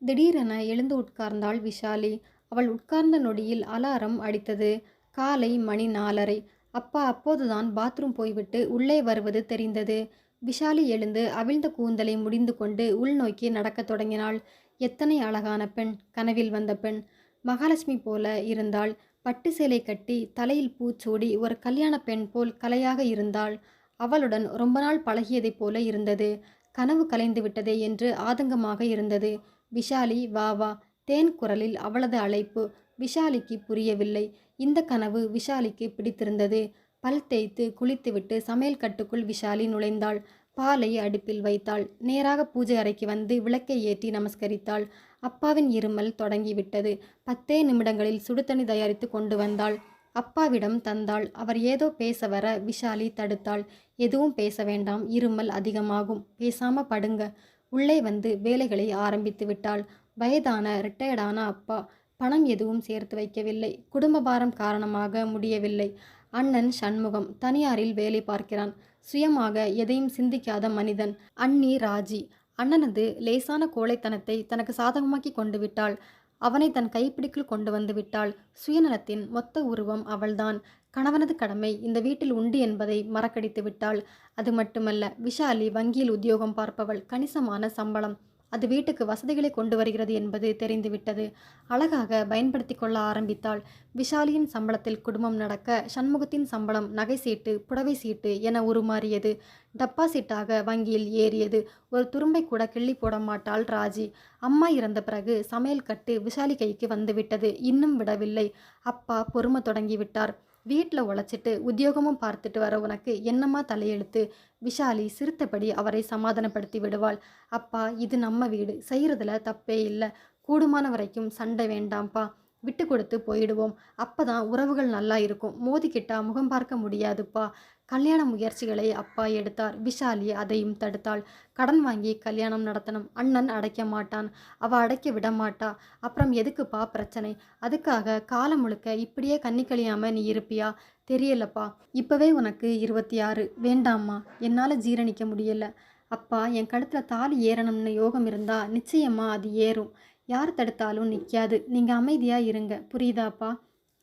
திடீரென எழுந்து உட்கார்ந்தாள் விஷாலி. அவள் உட்கார்ந்த நொடியில் அலாரம் அடித்தது. காலை மணி 4:30. அப்பா அப்போதுதான் பாத்ரூம் போய்விட்டு உள்ளே வருவது தெரிந்தது. விஷாலி எழுந்து அவிழ்ந்த கூந்தலை முடிந்து கொண்டு உள்நோக்கி நடக்கத் தொடங்கினாள். எத்தனை அழகான பெண்! கனவில் வந்த பெண். மகாலட்சுமி போல இருந்தாள். பட்டு சேலை கட்டி தலையில் பூச்சூடி ஒரு கல்யாண பெண் போல் கலையாக இருந்தாள். அவளுடன் ரொம்ப நாள் பழகியதைப் போல இருந்தது. கனவு கலைந்து விட்டதே என்று ஆதங்கமாக இருந்தது. விஷாலி வா வா. தேன் குரலில் அவளது அழைப்பு. விஷாலிக்கு புரியவில்லை. இந்த கனவு விஷாலிக்கு பிடித்திருந்தது. பல் தேய்த்து குளித்துவிட்டு சமையல் கட்டுக்குள் விஷாலி நுழைந்தாள். பாலை அடுப்பில் வைத்தாள். நேராக பூஜை அறைக்கு வந்து விளக்கை ஏற்றி நமஸ்கரித்தாள். அப்பாவின் இருமல் தொடங்கிவிட்டது. 10 நிமிடங்களில் சுடுதண்ணி தயாரித்து கொண்டு வந்தாள். அப்பாவிடம் தந்தாள். அவர் ஏதோ பேச வர விஷாலி தடுத்தாள். எதுவும் பேச வேண்டாம், இருமல் அதிகமாகும், பேசாம படுங்க. உள்ளே வந்து வேலைகளை ஆரம்பித்து விட்டாள். வயதான ரிட்டையர்டான அப்பா. பணம் எதுவும் சேர்த்து வைக்கவில்லை. குடும்ப பாரம் காரணமாக முடியவில்லை. அண்ணன் சண்முகம் தனியாரில் வேலை பார்க்கிறான். சுயமாக எதையும் சிந்திக்காத மனிதன். அண்ணி ராஜி அண்ணனது லேசான கோழைத்தனத்தை தனக்கு சாதகமாக்கி கொண்டு விட்டாள். அவனை தன் கைப்பிடிக்குள் கொண்டு வந்து விட்டாள். சுயநலத்தின் மொத்த உருவம் அவள்தான். கணவனது கடமை இந்த வீட்டில் உண்டு என்பதை மறக்கடித்து விட்டாள். அது மட்டுமல்ல, விஷாலி வங்கியில் உத்தியோகம் பார்ப்பவள். கணிசமான சம்பளம். அது வீட்டுக்கு வசதிகளை கொண்டு வருகிறது என்பது தெரிந்துவிட்டது. அழகாக பயன்படுத்தி கொள்ள ஆரம்பித்தாள். விஷாலியின் சம்பளத்தில் குடும்பம் நடக்க சண்முகத்தின் சம்பளம் நகை சீட்டு, புடவை சீட்டு என உருமாறியது. டப்பா சீட்டாக வங்கியில் ஏறியது. ஒரு துரும்பை கூட கிள்ளி போட மாட்டாள் ராஜி. அம்மா இறந்த பிறகு சமையல் கட்டு விஷாலி கைக்கு வந்துவிட்டது. இன்னும் விடவில்லை. அப்பா பொறுமை தொடங்கிவிட்டார். வீட்டில் உழைச்சிட்டு உத்தியோகமும் பார்த்துட்டு வர உனக்கு என்னம்மா தலையெழுத்து? விஷாலி சிரித்தபடி அவரை சமாதானப்படுத்தி விடுவாள். அப்பா, இது நம்ம வீடு, செய்கிறதுல தப்பே இல்லை. கூடுமான வரைக்கும் சண்டை வேண்டாம்ப்பா. விட்டு கொடுத்து போயிடுவோம். அப்பதான் உறவுகள் நல்லா இருக்கும். மோதிக்கிட்டா முகம் பார்க்க முடியாதுப்பா. கல்யாண முயற்சிகளை அப்பா எடுத்தார். விஷாலி அதையும் தடுத்தாள். கடன் வாங்கி கல்யாணம் நடத்தணும். அண்ணன் அடைக்க மாட்டான். அவ அடைக்க விட மாட்டா. அப்புறம் எதுக்குப்பா பிரச்சனை? அதுக்காக காலம் முழுக்க இப்படியே கண்ணி கழியாம நீ இருப்பியா? தெரியலப்பா. இப்பவே உனக்கு 26. வேண்டாம்மா, என்னால் ஜீரணிக்க முடியல. அப்பா, என் கழுத்தில் தாலி ஏறணும்னு யோகம் இருந்தா நிச்சயமா அது ஏறும். யார் தடுத்தாலும் நிற்காது. நீங்கள் அமைதியாக இருங்க, புரியுதாப்பா?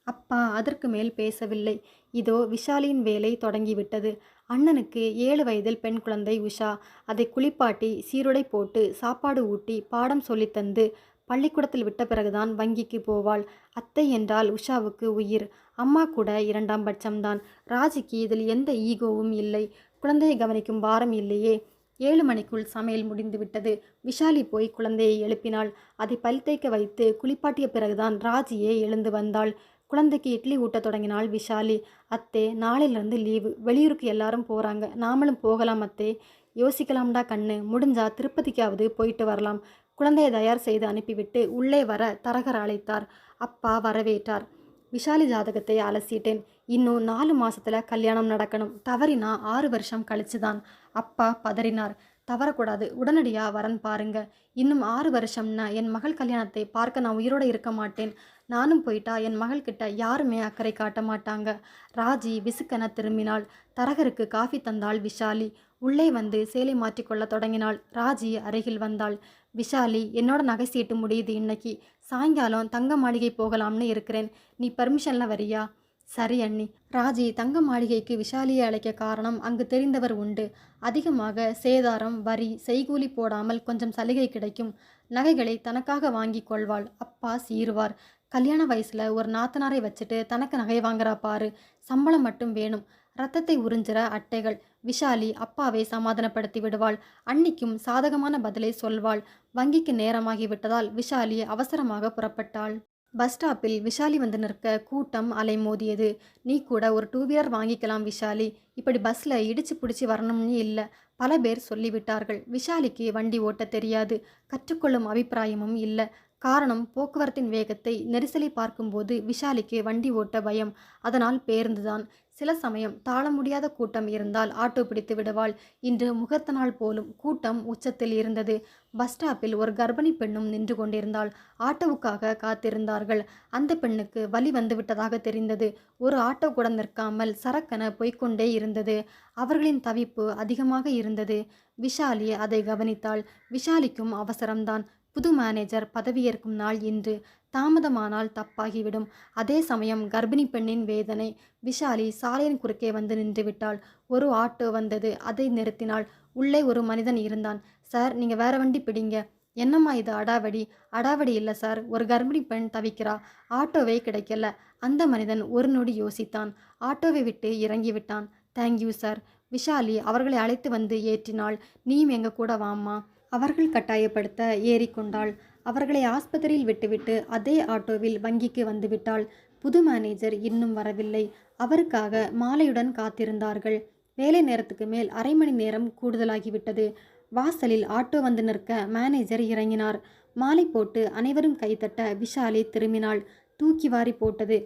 அப்பா அதற்கு மேல் பேசவில்லை. இதோ விஷாலியின் வேலை தொடங்கிவிட்டது. அண்ணனுக்கு 7 வயதில் பெண் குழந்தை உஷா. அதை குளிப்பாட்டி சீருடை போட்டு சாப்பாடு ஊட்டி பாடம் சொல்லித்தந்து பள்ளிக்கூடத்தில் விட்ட பிறகுதான் வங்கிக்கு போவாள். அத்தை என்றால் உஷாவுக்கு உயிர். அம்மா கூட 2ஆம் பட்சம்தான். ராஜிக்கு இதில் எந்த ஈகோவும் இல்லை. குழந்தையை கவனிக்கும் பாரம் இல்லையே. 7 மணிக்குள் சமையல் முடிந்துவிட்டது. விஷாலி போய் குழந்தையை எழுப்பினாள். அதை பல் தேய்க்க வைத்து குளிப்பாட்டிய பிறகுதான் ராஜியே எழுந்து வந்தாள். குழந்தைக்கு இட்லி ஊட்ட தொடங்கினாள் விஷாலி. அத்தே, நாளையிலிருந்து லீவு. வெளியூருக்கு எல்லாரும் போகிறாங்க, நாமளும் போகலாம் அத்தே. யோசிக்கலாம்டா கண்ணு. முடிஞ்சா திருப்பதிக்காவது போயிட்டு வரலாம். குழந்தையை தயார் செய்து அனுப்பிவிட்டு உள்ளே வர தரகர் அழைத்தார். அப்பா வரவேற்றார். விஷாலி ஜாதகத்தை அலசிட்டேன். இன்னும் 4 மாசத்துல கல்யாணம் நடக்கணும். தவறினா 6 வருஷம் கழிச்சுதான். அப்பா பதறினார். தவறக்கூடாது, உடனடியாக வரன் பாருங்க. இன்னும் 6 வருஷம்னா என் மகள் கல்யாணத்தை பார்க்க நான் உயிரோடு இருக்க மாட்டேன். நானும் போயிட்டா என் மகள்கிட்ட யாருமே அக்கறை காட்ட மாட்டாங்க. ராஜி விசுக்கென திரும்பினாள். தரகருக்கு காஃபி தந்தாள் விஷாலி. உள்ளே வந்து சேலை மாற்றிக்கொள்ள தொடங்கினாள். ராஜி அருகில் வந்தாள். விஷாலி, என்னோட நகை சீட்டு முடியுது இன்னைக்கு. சாயங்காலம் தங்க மாளிகை போகலாம்னு இருக்கிறேன். நீ பர்மிஷனில் வரியா? சரி அண்ணி. ராஜி தங்க மாளிகைக்கு விஷாலியை அழைக்க காரணம், அங்கு தெரிந்தவர் உண்டு. அதிகமாக சேதாரம், வரி, செய்கூலி போடாமல் கொஞ்சம் சலுகை கிடைக்கும். நகைகளை தனக்காக வாங்கி கொள்வாள். அப்பா சீருவார். கல்யாண வயசுல ஒரு நாத்தனாரை வச்சுட்டு தனக்கு நகை வாங்குறா பாரு. சம்பளம் மட்டும் வேணும். ரத்தத்தை உறிஞ்சிற அட்டைகள். விஷாலி அப்பாவை சமாதானப்படுத்தி விடுவாள். அன்னிக்கும் சாதகமான பதிலை சொல்வாள். வங்கிக்கு நேரமாகி விட்டதால் விஷாலி அவசரமாக புறப்பட்டாள். பஸ் ஸ்டாப்பில் விஷாலி வந்து நிற்க கூட்டம் அலைமோதியது. நீ கூட ஒரு 2 வீலர் வாங்கிக்கலாம் விஷாலி. இப்படி பஸ்ல இடிச்சு பிடிச்சி வரணும்னு இல்லை. பல பேர் சொல்லிவிட்டார்கள். விஷாலிக்கு வண்டி ஓட்ட தெரியாது. கற்றுக்கொள்ளும் அபிப்பிராயமும் இல்லை. காரணம், போக்குவரத்தின் வேகத்தை, நெரிசலை பார்க்கும்போது விஷாலிக்கு வண்டி ஓட்ட பயம். அதனால் பேருந்துதான். சில சமயம் தாழ முடியாத கூட்டம் இருந்தால் ஆட்டோ பிடித்து விடுவாள். இன்று முகூர்த்த நாள் போலும். கூட்டம் உச்சத்தில் இருந்தது. பஸ் ஸ்டாப்பில் ஒரு கர்ப்பிணி பெண்ணும் நின்று கொண்டிருந்தாள். ஆட்டோவுக்காக காத்திருந்தார்கள். அந்த பெண்ணுக்கு வலி வந்துவிட்டதாக தெரிந்தது. ஒரு ஆட்டோ கூட நிற்காமல் சரக்கென போய்கொண்டே இருந்தது. அவர்களின் தவிப்பு அதிகமாக இருந்தது. விஷாலி அதை கவனித்தாள். விஷாலிக்கும் அவசரம்தான். புது மேனேஜர் பதவியேற்கும் நாள் இன்று. தாமதமானால் தப்பாகிவிடும். அதே சமயம் கர்ப்பிணி பெண்ணின் வேதனை. விஷாலி சாலையின் குறுக்கே வந்து நின்றுவிட்டாள். ஒரு ஆட்டோ வந்தது. அதை நிறுத்தினாள். உள்ளே ஒரு மனிதன் இருந்தான். சார், நீங்க வேற வண்டி பிடிங்க. என்னம்மா இது அடாவடி? அடாவடி இல்லை சார், ஒரு கர்ப்பிணி பெண் தவிக்கிறா, ஆட்டோவே கிடைக்கல. அந்த மனிதன் ஒரு நொடி யோசித்தான். ஆட்டோவை விட்டு இறங்கிவிட்டான். Thank you sir. விஷாலி அவர்களை அழைத்து வந்து ஏற்றினாள். நீயும் எங்க கூட வாம்மா. அவர்கள் கட்டாயப்படுத்த ஏறிக்கொண்டாள். அவர்களை ஆஸ்பத்திரியில் விட்டுவிட்டு அதே ஆட்டோவில் வங்கிக்கு வந்துவிட்டாள். புது மேனேஜர் இன்னும் வரவில்லை. அவருக்காக மாலையுடன் காத்திருந்தார்கள். வேலை நேரத்துக்கு மேல் அரை மணி நேரம் கூடுதலாகிவிட்டது. வாசலில் ஆட்டோ வந்து நிற்க மேனேஜர் இறங்கினார். மாலை போட்டு அனைவரும் கைத்தட்ட விஷாலி திரும்பினாள். தூக்கி வாரி போட்டது.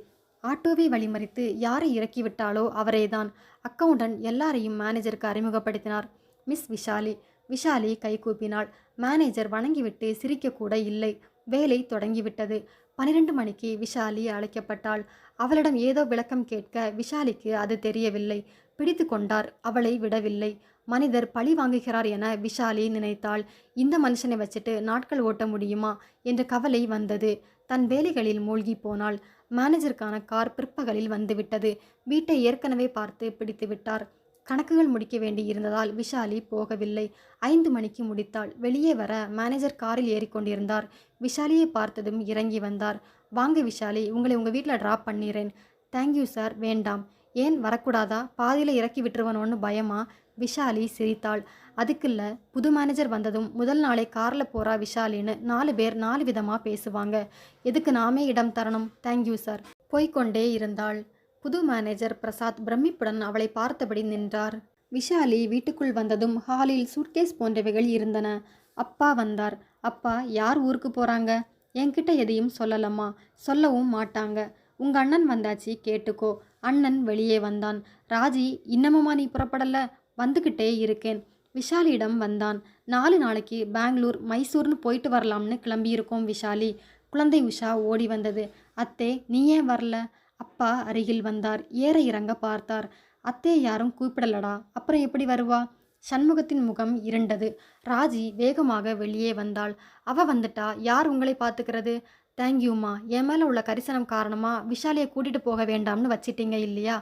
ஆட்டோவை வழிமறித்து யாரை இறக்கிவிட்டாலோ அவரேதான். அக்கவுண்டன்ட் எல்லாரையும் மேனேஜருக்கு அறிமுகப்படுத்தினார். மிஸ் விஷாலி. விஷாலி கை கூப்பினாள். மேனேஜர் வணங்கிவிட்டு சிரிக்கக்கூட இல்லை. வேலை தொடங்கிவிட்டது. 12 மணிக்கு விஷாலி அழைக்கப்பட்டாள். அவளிடம் ஏதோ விளக்கம் கேட்க விஷாலிக்கு அது தெரியவில்லை. பிடித்து கொண்டார். அவளை விடவில்லை. மனிதர் பழி வாங்குகிறார் என விஷாலி நினைத்தாள். இந்த மனுஷனை வச்சுட்டு நாட்கள் ஓட்ட முடியுமா என்ற கவலை வந்தது. தன் வேலைகளில் மூழ்கி போனாள். மேனேஜருக்கான கார் பிற்பகலில் வந்துவிட்டது. வீட்டை ஏற்கனவே பார்த்து பிடித்து விட்டார். கணக்குகள் முடிக்க வேண்டி இருந்ததால் விஷாலி போகவில்லை. 5 மணிக்கு முடித்தாள். வெளியே வர மேனேஜர் காரில் ஏறிக்கொண்டிருந்தார். விஷாலியை பார்த்ததும் இறங்கி வந்தார். வாங்க விஷாலி, உங்களை உங்கள் வீட்டில் ட்ராப் பண்ணிடுறேன். Thank you sir. வேண்டாம். ஏன், வரக்கூடாதா? பாதியில் இறக்கி விட்டுருவனோன்னு பயமா? விஷாலி சிரித்தாள். அதுக்குல்ல, புது மேனேஜர் வந்ததும் முதல் நாளே காரில் போகிறா விஷாலின்னு 4 பேர் 4 விதமாக பேசுவாங்க. எதுக்கு நாமே இடம் தரணும்? Thank you sir. போய்கொண்டே இருந்தாள். புது மேனேஜர் பிரசாத் பிரமிப்புடன் அவளை பார்த்தபடி நின்றார். விஷாலி வீட்டுக்குள் வந்ததும் ஹாலில் சூட்கேஸ் போன்றவைகள் இருந்தன. அப்பா வந்தார். அப்பா, யார் ஊருக்கு போகிறாங்க? என்கிட்ட எதையும் சொல்லலம்மா. சொல்லவும் மாட்டாங்க. உங்க அண்ணன் வந்தாச்சு, கேட்டுக்கோ. அண்ணன் வெளியே வந்தான். ராஜி, இன்னமுமா நீ புறப்படல? வந்துக்கிட்டே இருக்கேன். விஷாலியிடம் வந்தான். 4 நாளைக்கு பெங்களூர் மைசூர்னு போயிட்டு வரலாம்னு கிளம்பியிருக்கோம் விஷாலி. குழந்தை உஷா ஓடி வந்தது. அத்தே, நீ ஏன் வரல? அப்பா அருகில் வந்தார். ஏற இறங்க பார்த்தார். அத்தே யாரும் கூப்பிடலடா, அப்புறம் எப்படி வருவா? சண்முகத்தின் முகம் இருண்டது. ராஜி வேகமாக வெளியே வந்தாள். அவ வந்துட்டா, யார் உங்களை பார்த்துக்கிறது? தேங்க்யூம்மா. என் மேலே உள்ள கரிசனம் காரணமாக விஷாலியை கூட்டிகிட்டு போக வேண்டாம்னு வச்சிட்டீங்க இல்லையா?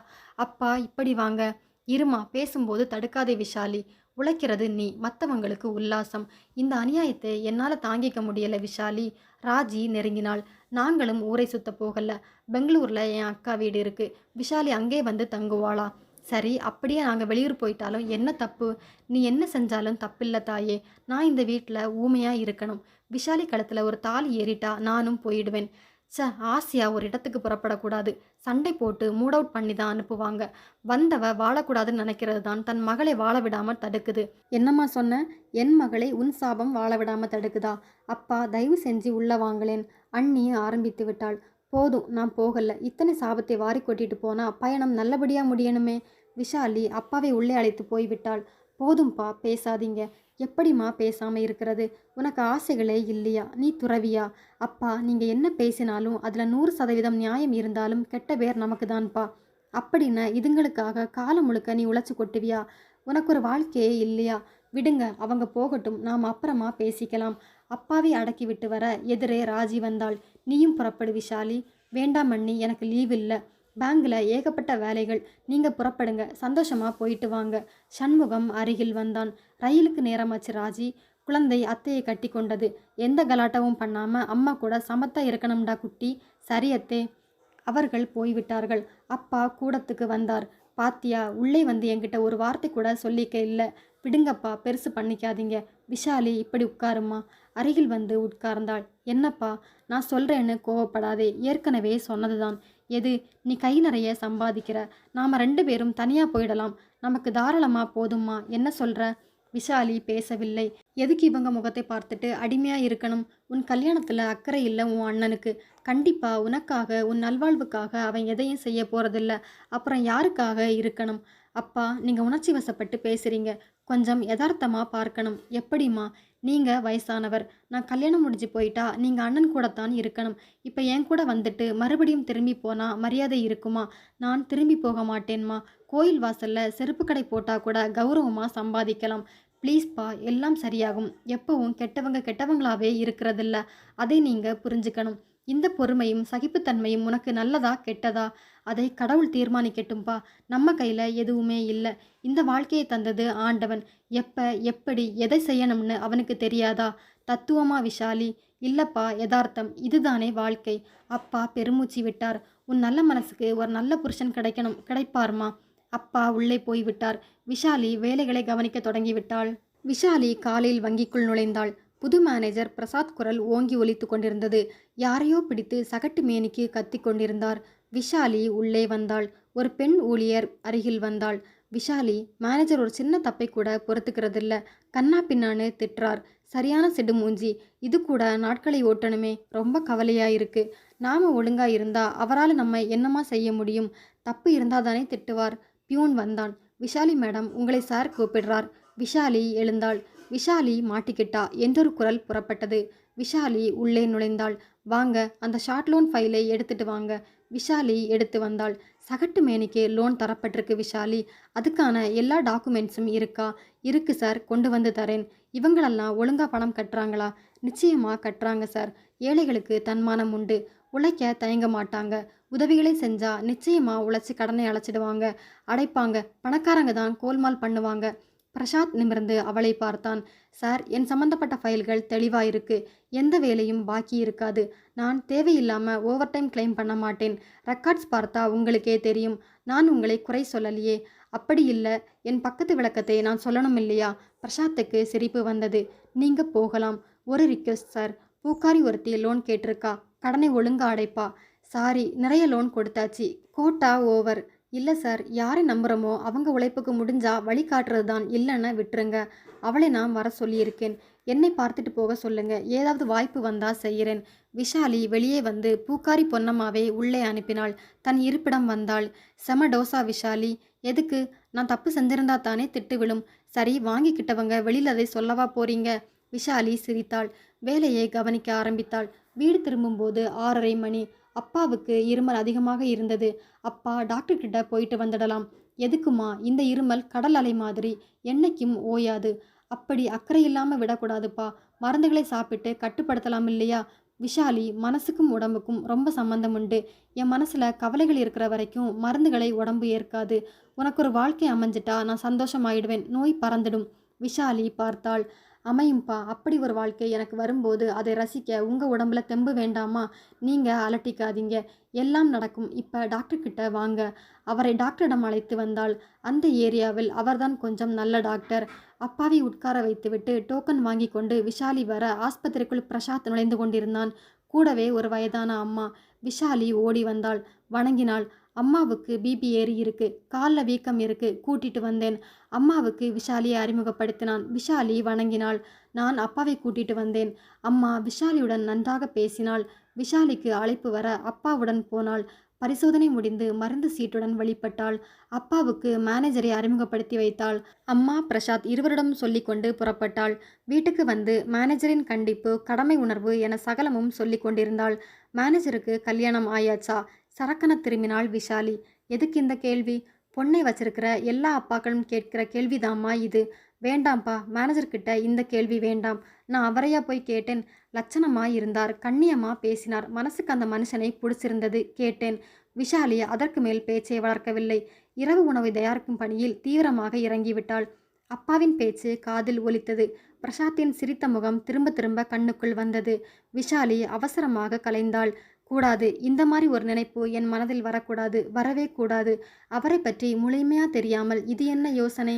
அப்பா, இப்படி வாங்க. இருமா, பேசும்போது தடுக்காதே விஷாலி. உழைக்கிறது நீ, மற்றவங்களுக்கு உல்லாசம். இந்த அநியாயத்தை என்னால் தாங்கிக்க முடியல விஷாலி. ராஜி நெருங்கினாள். நாங்களும் ஊரை சுத்த போகல. பெங்களூரில் என் அக்கா வீடு இருக்கு. விஷாலி அங்கே வந்து தங்குவாளா? சரி, அப்படியே நாங்கள் வெளியூர் போயிட்டாலும் என்ன தப்பு? நீ என்ன செஞ்சாலும் தப்பில்லை தாயே. நான் இந்த வீட்டில் ஊமையாக இருக்கணும். விஷாலி கழுத்தில் ஒரு தாலி ஏறிட்டா நானும் போயிடுவேன். ஆசையா ஒரு இடத்துக்கு புறப்படக்கூடாது. சண்டை போட்டு மூட் அவுட் பண்ணி தான் அனுப்புவாங்க. வந்தவ வாழக்கூடாதுன்னு நினைக்கிறது தான் தன் மகளை வாழ விடாமல் தடுக்குது. என்னம்மா சொன்ன? என் மகளை உன் சாபம் வாழ விடாமல் தடுக்குதா? அப்பா, தயவு செஞ்சு உள்ள வாங்களேன். அண்ணி ஆரம்பித்து விட்டாள். போதும், நான் போகல. இத்தனை சாபத்தை வாரி கொட்டிட்டு போனா பயணம் நல்லபடியாக முடியணுமே. விஷாலி அப்பாவை உள்ளே அழைத்து போய்விட்டாள். போதும்பா, பேசாதீங்க. எப்படிம்மா பேசாமல் இருக்கிறது? உனக்கு ஆசைகளே இல்லையா? நீ துறவியா? அப்பா, நீங்கள் என்ன பேசினாலும் அதில் 100% நியாயம் இருந்தாலும் கெட்ட பேர் நமக்கு தான்ப்பா. அப்படின்னு இதுங்களுக்காக காலம் முழுக்க நீ உழைச்சி கொட்டுவியா? உனக்கு ஒரு வாழ்க்கையே இல்லையா? விடுங்க, அவங்க போகட்டும், நாம் அப்புறமா பேசிக்கலாம். அப்பாவை அடக்கி விட்டு வர எதிரே ராஜி வந்தாள். நீயும் புறப்படு விஷாலி. வேண்டாம் அண்ணி, எனக்கு லீவ் இல்லை. பேங்கில் ஏகப்பட்ட வேலைகள். நீங்கள் புறப்படுங்க, சந்தோஷமாக போயிட்டு வாங்க. சண்முகம் அருகில் வந்தான். ரயிலுக்கு நேரமாச்சு ராஜி. குழந்தை அத்தையை கட்டி கொண்டது. எந்த கலாட்டவும் பண்ணாமல் அம்மா கூட சமத்தா இருக்கணும்டா குட்டி. சரி அத்தே. அவர்கள் போய்விட்டார்கள். அப்பா கூடத்துக்கு வந்தார். பாத்தியா, உள்ளே வந்து என்கிட்ட ஒரு வார்த்தை கூட சொல்லிக்க இல்லை. விடுங்கப்பா, பெருசு பண்ணிக்காதீங்க. விஷாலி, இப்படி உட்காருமா. அருகில் வந்து உட்கார்ந்தாள். என்னப்பா, நான் சொல்கிறேன்னு கோவப்படாதே. ஏற்கனவே சொன்னதுதான். எது? நீ கை நிறைய சம்பாதிக்கிற. நாம் 2 பேரும் தனியாக போயிடலாம். நமக்கு தாராளமாக போதும்மா. என்ன சொல்கிற? விஷாலி பேசவில்லை. எதுக்கு இவங்க முகத்தை பார்த்துட்டு அடிமையாக இருக்கணும்? உன் கல்யாணத்தில் அக்கறை இல்லை உன் அண்ணனுக்கு. கண்டிப்பாக உனக்காக, உன் நல்வாழ்வுக்காக அவன் எதையும் செய்ய போகிறதில்ல. அப்புறம் யாருக்காக இருக்கணும்? அப்பா, நீங்கள் உணர்ச்சி வசப்பட்டு பேசுகிறீங்க. கொஞ்சம் யதார்த்தமாக பார்க்கணும். எப்படிம்மா? நீங்கள் வயசானவர். நான் கல்யாணம் முடிஞ்சு போயிட்டா நீங்கள் அண்ணன் கூட தான் இருக்கணும். இப்போ என் கூட வந்துட்டு மறுபடியும் திரும்பி போனால் மரியாதை இருக்குமா? நான் திரும்பி போக மாட்டேன்மா. கோயில் வாசலில் செருப்பு கடை போட்டால் கூட கௌரவமாக சம்பாதிக்கலாம். ப்ளீஸ்ப்பா, எல்லாம் சரியாகும். எப்பவும் கெட்டவங்க கெட்டவங்களாவே இருக்கிறதில்ல. அதை நீங்க புரிஞ்சுக்கணும். இந்த பொறுமையும் சகிப்புத்தன்மையும் உனக்கு நல்லதா கெட்டதா அதை கடவுள் தீர்மானிக்கட்டும்பா. நம்ம கையில் எதுவுமே இல்லை. இந்த வாழ்க்கையை தந்தது ஆண்டவன். எப்போ எப்படி எதை செய்யணும்னு அவனுக்கு தெரியாதா? தத்துவமா விஷாலி? இல்லப்பா, யதார்த்தம். இதுதானே வாழ்க்கை. அப்பா பெருமூச்சு விட்டார். உன் நல்ல மனசுக்கு ஒரு நல்ல புருஷன் கிடைக்கணும். கிடைப்பார்மா. அப்பா உள்ளே போய்விட்டார். விஷாலி வேலைகளை கவனிக்க தொடங்கிவிட்டாள். விஷாலி காலையில் வங்கிக்குள் நுழைந்தாள். புது மேனேஜர் பிரசாத் குரல் ஓங்கி ஒலித்து கொண்டிருந்தது. யாரையோ பிடித்து சகட்டு மேனிக்கு கத்திக் கொண்டிருந்தார். விஷாலி உள்ளே வந்தாள். ஒரு பெண் ஊழியர் அருகில் வந்தாள். விஷாலி, மேனேஜர் ஒரு சின்ன தப்பை கூட பொறுத்துக்கிறதில்ல. கண்ணா பின்னான்னு திட்டுறார். சரியான சிடு மூஞ்சி. இது கூட நாட்களை ஓட்டணுமே. ரொம்ப கவலையா இருக்கு. நாம ஒழுங்கா இருந்தா அவரால் நம்ம என்னமா செய்ய முடியும்? தப்பு இருந்தாதானே திட்டுவார். பியூன் வந்தான். விஷாலி மேடம், உங்களை சார் கூப்பிடுறார். விஷாலி எழுந்தாள். விஷாலி மாட்டிக்கிட்டா என்றொரு குரல் புறப்பட்டது. விஷாலி உள்ளே நுழைந்தாள். வாங்க, அந்த ஷார்ட் லோன் ஃபைலை எடுத்துட்டு வாங்க. விஷாலி எடுத்து வந்தாள். சகட்டு மேனிக்கு லோன் தரப்பட்டிருக்கு விஷாலி. அதுக்கான எல்லா டாக்குமெண்ட்ஸும் இருக்கா? இருக்கு சார், கொண்டு வந்து தரேன். இவங்களெல்லாம் ஒழுங்கா பணம் கட்டுறாங்களா? நிச்சயமா கட்டுறாங்க சார். ஏழைகளுக்கு தன்மானம் உண்டு. உழைக்க தயங்க மாட்டாங்க. உதவிகளை செஞ்சா நிச்சயமா உழைச்சி கடனை அழைச்சிடுவாங்க, அடைப்பாங்க. பணக்காரங்க தான் கோல்மால் பண்ணுவாங்க. பிரசாத் நிமிர்ந்து அவளை பார்த்தான். சார், என் சம்பந்தப்பட்ட ஃபைல்கள் தெளிவாக இருக்கு. எந்த வேலையும் பாக்கி இருக்காது. நான் தேவையில்லாமல் ஓவர் டைம் கிளைம் பண்ண மாட்டேன். ரெக்கார்ட்ஸ் பார்த்தா உங்களுக்கே தெரியும். நான் உங்களை குறை சொல்லலையே. அப்படி இல்லை, என் பக்கத்து விளக்கத்தை நான் சொல்லணும் இல்லையா? பிரசாத்துக்கு சிரிப்பு வந்தது. நீங்க போகலாம். ஒரு ரிக்வெஸ்ட் சார். பூக்காரி ஒருத்தி லோன் கேட்டிருக்கா. கடனை ஒழுங்கா அடைப்பா. சாரி, நிறைய லோன் கொடுத்தாச்சு. Quota over. இல்லை சார், யாரை நம்புகிறோமோ அவங்க உழைப்புக்கு முடிஞ்சா வழி காட்டுறது தான். இல்லைன்னா விட்டுருங்க. அவளை நான் வர சொல்லியிருக்கேன். என்னை பார்த்துட்டு போக சொல்லுங்க. ஏதாவது வாய்ப்பு வந்தா செய்கிறேன். விஷாலி வெளியே வந்து பூக்காரி பொன்னம்மாவை உள்ளே அனுப்பினாள். தன் இருப்பிடம் வந்தாள். செம டோசா விஷாலி. எதுக்கு? நான் தப்பு செஞ்சிருந்தா தானே திட்டு விழும். சரி, வாங்கிக்கிட்டவங்க வெளியில் அதை சொல்லவா போறீங்க? விஷாலி சிரித்தாள். வேலையை கவனிக்க ஆரம்பித்தாள். வீடு திரும்பும்போது 6:30 மணி. அப்பாவுக்கு இருமல் அதிகமாக இருந்தது. அப்பா, டாக்டர் கிட்ட போயிட்டு வந்துடலாம். எதுக்குமா? இந்த இருமல் கடல் அலை மாதிரி என்னைக்கும் ஓயாது. அப்படி அக்கறை இல்லாமல் விடக்கூடாதுப்பா. மருந்துகளை சாப்பிட்டு கட்டுப்படுத்தலாம் இல்லையா? விஷாலி, மனசுக்கும் உடம்புக்கும் ரொம்ப சம்பந்தம் உண்டு. என் மனசில் கவலைகள் இருக்கிற வரைக்கும் மருந்துகளை உடம்பு ஏற்காது. உனக்கு ஒரு வாழ்க்கை அமைஞ்சிட்டா நான் சந்தோஷமாயிடுவேன். நோய் பறந்துடும். விஷாலி பார்த்தாள். அமையும்பா. அப்படி ஒரு வாழ்க்கை எனக்கு வரும்போது அதை ரசிக்க உங்கள் உடம்புல தெம்பு வேண்டாமா? நீங்கள் அலட்டிக்காதீங்க. எல்லாம் நடக்கும். இப்போ டாக்டர்கிட்ட வாங்க. அவரை டாக்டரிடம் அழைத்து வந்தாள். அந்த ஏரியாவில் அவர்தான் கொஞ்சம் நல்ல டாக்டர். அப்பாவை உட்கார வைத்துவிட்டு டோக்கன் வாங்கி கொண்டு விஷாலி வர ஆஸ்பத்திரிக்குள் பிரசாத் நுழைந்து கொண்டிருந்தான். கூடவே ஒரு வயதான அம்மா. விஷாலி ஓடி வந்தாள். வணங்கினாள். அம்மாவுக்கு பிபி ஏறி இருக்கு. காலில் வீக்கம் இருக்கு. கூட்டிட்டு வந்தேன். அம்மாவுக்கு விஷாலியை அறிமுகப்படுத்தினான். விஷாலி வணங்கினாள். நான் அப்பாவை கூட்டிட்டு வந்தேன். அம்மா விஷாலியுடன் நன்றாக பேசினாள். விஷாலிக்கு அழைப்பு வர அப்பாவுடன் போனாள். பரிசோதனை முடிந்து மருந்து சீட்டுடன் வெளிப்பட்டாள். அப்பாவுக்கு மேனேஜரை அறிமுகப்படுத்தி வைத்தாள். அம்மா, பிரசாத் இருவரிடம் சொல்லிக்கொண்டு புறப்பட்டாள். வீட்டுக்கு வந்து மேனேஜரின் கண்டிப்பு, கடமை உணர்வு என சகலமும் சொல்லி கொண்டிருந்தாள். மேனேஜருக்கு கல்யாணம் ஆயாச்சா? சரக்கன திரும்பினாள் விஷாலி. எதுக்கு இந்த கேள்வி? பொண்ணை வச்சிருக்கிற எல்லா அப்பாக்களும் கேட்கிற கேள்விதாம்மா இது. வேண்டாம்ப்பா, மேனேஜர்கிட்ட இந்த கேள்வி வேண்டாம். நான் அவரையா போய் கேட்டேன். லட்சணமாக இருந்தார். கண்ணியமாக பேசினார். மனசுக்கு அந்த மனுஷனை பிடிச்சிருந்தது. கேட்டேன். விஷாலி அதற்கு மேல் பேச்சை வளர்க்கவில்லை. இரவு உணவை தயாரிக்கும் பணியில் தீவிரமாக இறங்கிவிட்டாள். அப்பாவின் பேச்சு காதில் ஒலித்தது. பிரசாத்தின் சிரித்த முகம் திரும்ப திரும்ப கண்ணுக்குள் வந்தது. விஷாலி அவசரமாக கலைந்தாள். கூடாது, இந்த மாதிரி ஒரு நினைப்பு என் மனதில் வரக்கூடாது, வரவே கூடாது. அவரை பற்றி முழுமையா தெரியாமல் இது என்ன யோசனை?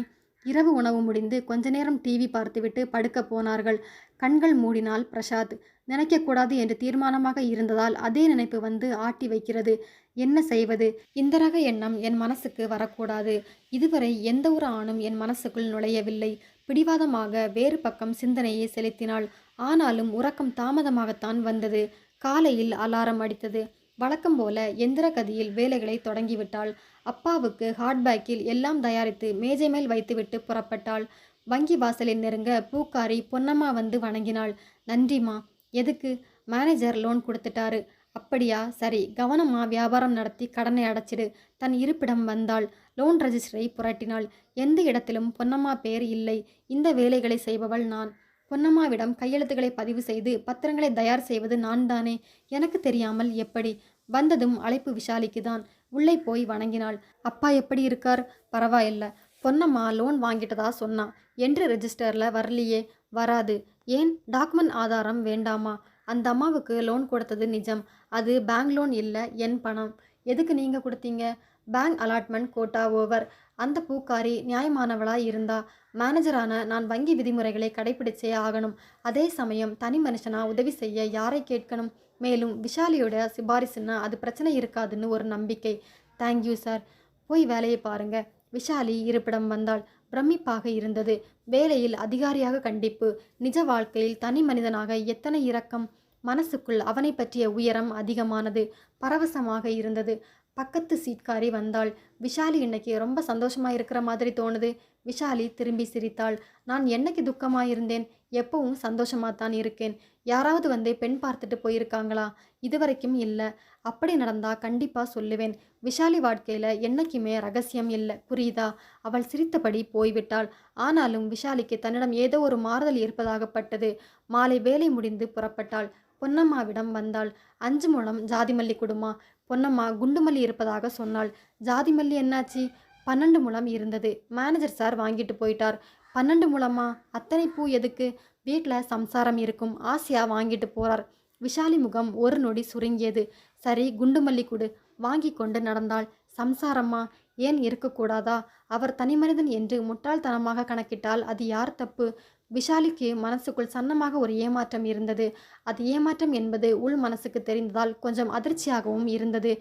இரவு உணவு முடிந்து கொஞ்ச நேரம் டிவி பார்த்துவிட்டு படுக்க போனார்கள். கண்கள் மூடினாள் பிரசாத். நினைக்கக்கூடாது என்று தீர்மானமாக இருந்ததால் அதே நினைப்பு வந்து ஆட்டி வைக்கிறது. என்ன செய்வது? இந்த ரக எண்ணம் என் மனசுக்கு வரக்கூடாது. இதுவரை எந்த ஒரு ஆணும் என் மனசுக்குள் நுழையவில்லை. பிடிவாதமாக வேறு பக்கம் சிந்தனையை செலுத்தினாள். ஆனாலும் உறக்கம் தாமதமாகத்தான் வந்தது. காலையில் அலாரம் அடித்தது. வழக்கம் போல எந்திர கதியில் வேலைகளை தொடங்கிவிட்டாள். அப்பாவுக்கு ஹாட்பேக்கில் எல்லாம் தயாரித்து மேஜை மேல் வைத்துவிட்டு புறப்பட்டாள். வங்கி வாசலில் நெருங்க பூக்காரி பொன்னம்மா வந்து வணங்கினாள். நன்றிம்மா. எதுக்கு? மேனேஜர் லோன் கொடுத்துட்டாரு. அப்படியா, சரி, கவனமா வியாபாரம் நடத்தி கடனை அடைச்சிடு. தன் இருப்பிடம் வந்தாள். லோன் ரெஜிஸ்டரை புரட்டினாள். எந்த இடத்திலும் பொன்னம்மா பேர் இல்லை. இந்த வேலைகளை செய்பவள் நான். பொன்னம்மாவிடம் கையெழுத்துக்களை பதிவு செய்து பத்திரங்களை தயார் செய்வது நான் தானே. எனக்கு தெரியாமல் எப்படி? வந்ததும் அழைப்பு விஷாலிக்கு தான். உள்ளே போய் வணங்கினாள். அப்பா எப்படி இருக்கார்? பரவாயில்ல. பொன்னம்மா லோன் வாங்கிட்டதா சொன்னா. என்று ரெஜிஸ்டரில் வரலையே. வராது. ஏன்? டாக்குமெண்ட் ஆதாரம் வேண்டாமா? அந்த அம்மாவுக்கு லோன் கொடுத்தது நிஜம். அது பேங்க் லோன் இல்லை, என் பணம். எதுக்கு நீங்கள் கொடுத்தீங்க? Bank allotment quota over. அந்த பூக்காரி நியாயமானவளா இருந்தா. மேனேஜரான நான் வங்கி விதிமுறைகளை கடைபிடிச்சே ஆகணும். அதே சமயம் தனி மனுஷனா உதவி செய்ய யாரை கேட்கணும்? மேலும் விஷாலியோட சிபாரிசுன்னா அது பிரச்சனை இருக்காதுன்னு ஒரு நம்பிக்கை. Thank you sir. போய் வேலையை பாருங்க. விஷாலி இருப்பிடம் வந்தாள். பிரமிப்பாக இருந்தது. வேலையில் அதிகாரியாக கண்டிப்பு, நிஜ வாழ்க்கையில் தனி மனிதனாக எத்தனை இரக்கம். மனசுக்குள் அவனை பற்றிய உயரம் அதிகமானது. பரவசமாக இருந்தது. பக்கத்து சீட்காரி வந்தாள். விஷாலி இன்னைக்கு ரொம்ப சந்தோஷமா இருக்கிற மாதிரி தோணுது. விஷாலி திரும்பி சிரித்தாள். நான் என்னைக்கு துக்கமாயிருந்தேன்? எப்பவும் சந்தோஷமாத்தான் இருக்கேன். யாராவது வந்து பெண் பார்த்துட்டு போயிருக்காங்களா? இதுவரைக்கும் இல்லை. அப்படி நடந்தா கண்டிப்பா சொல்லுவேன். விஷாலி வாழ்க்கையில என்னைக்குமே ரகசியம் இல்லை, புரியுதா? அவள் சிரித்தபடி போய்விட்டாள். ஆனாலும் விஷாலிக்கு தன்னிடம் ஏதோ ஒரு மாறுதல் இருப்பதாகப்பட்டது. மாலை வேலை முடிந்து புறப்பட்டாள். பொன்னம்மாவிடம் வந்தாள். 5 முழம் ஜாதிமல்லி கொடுமா. பொன்னம்மா குண்டுமல்லி இருப்பதாக சொன்னாள். ஜாதிமல்லி என்னாச்சு? 12 முழம் இருந்தது. மேனேஜர் சார் வாங்கிட்டு போயிட்டார். 12 முழமா? அத்தனை பூ எதுக்கு? வீட்டில் சம்சாரம் இருக்கும். ஆசையா வாங்கிட்டு போறார். விஷாலி முகம் ஒரு நொடி சுருங்கியது. சரி, குண்டுமல்லி கொடு. வாங்கி கொண்டு நடந்தாள். சம்சாரம்மா? ஏன் இருக்கக்கூடாதா? அவர் தனிமனிதன் என்று முட்டாள்தனமாக கணக்கிட்டால் அது யார் தப்பு? விஷாலிக்கு மனசுக்குள் சன்னமாக ஒரு ஏமாற்றம் இருந்தது. அது ஏமாற்றம் என்பது உள் மனசுக்கு தெரிந்ததால் கொஞ்சம் அதிர்ச்சியாகவும் இருந்தது.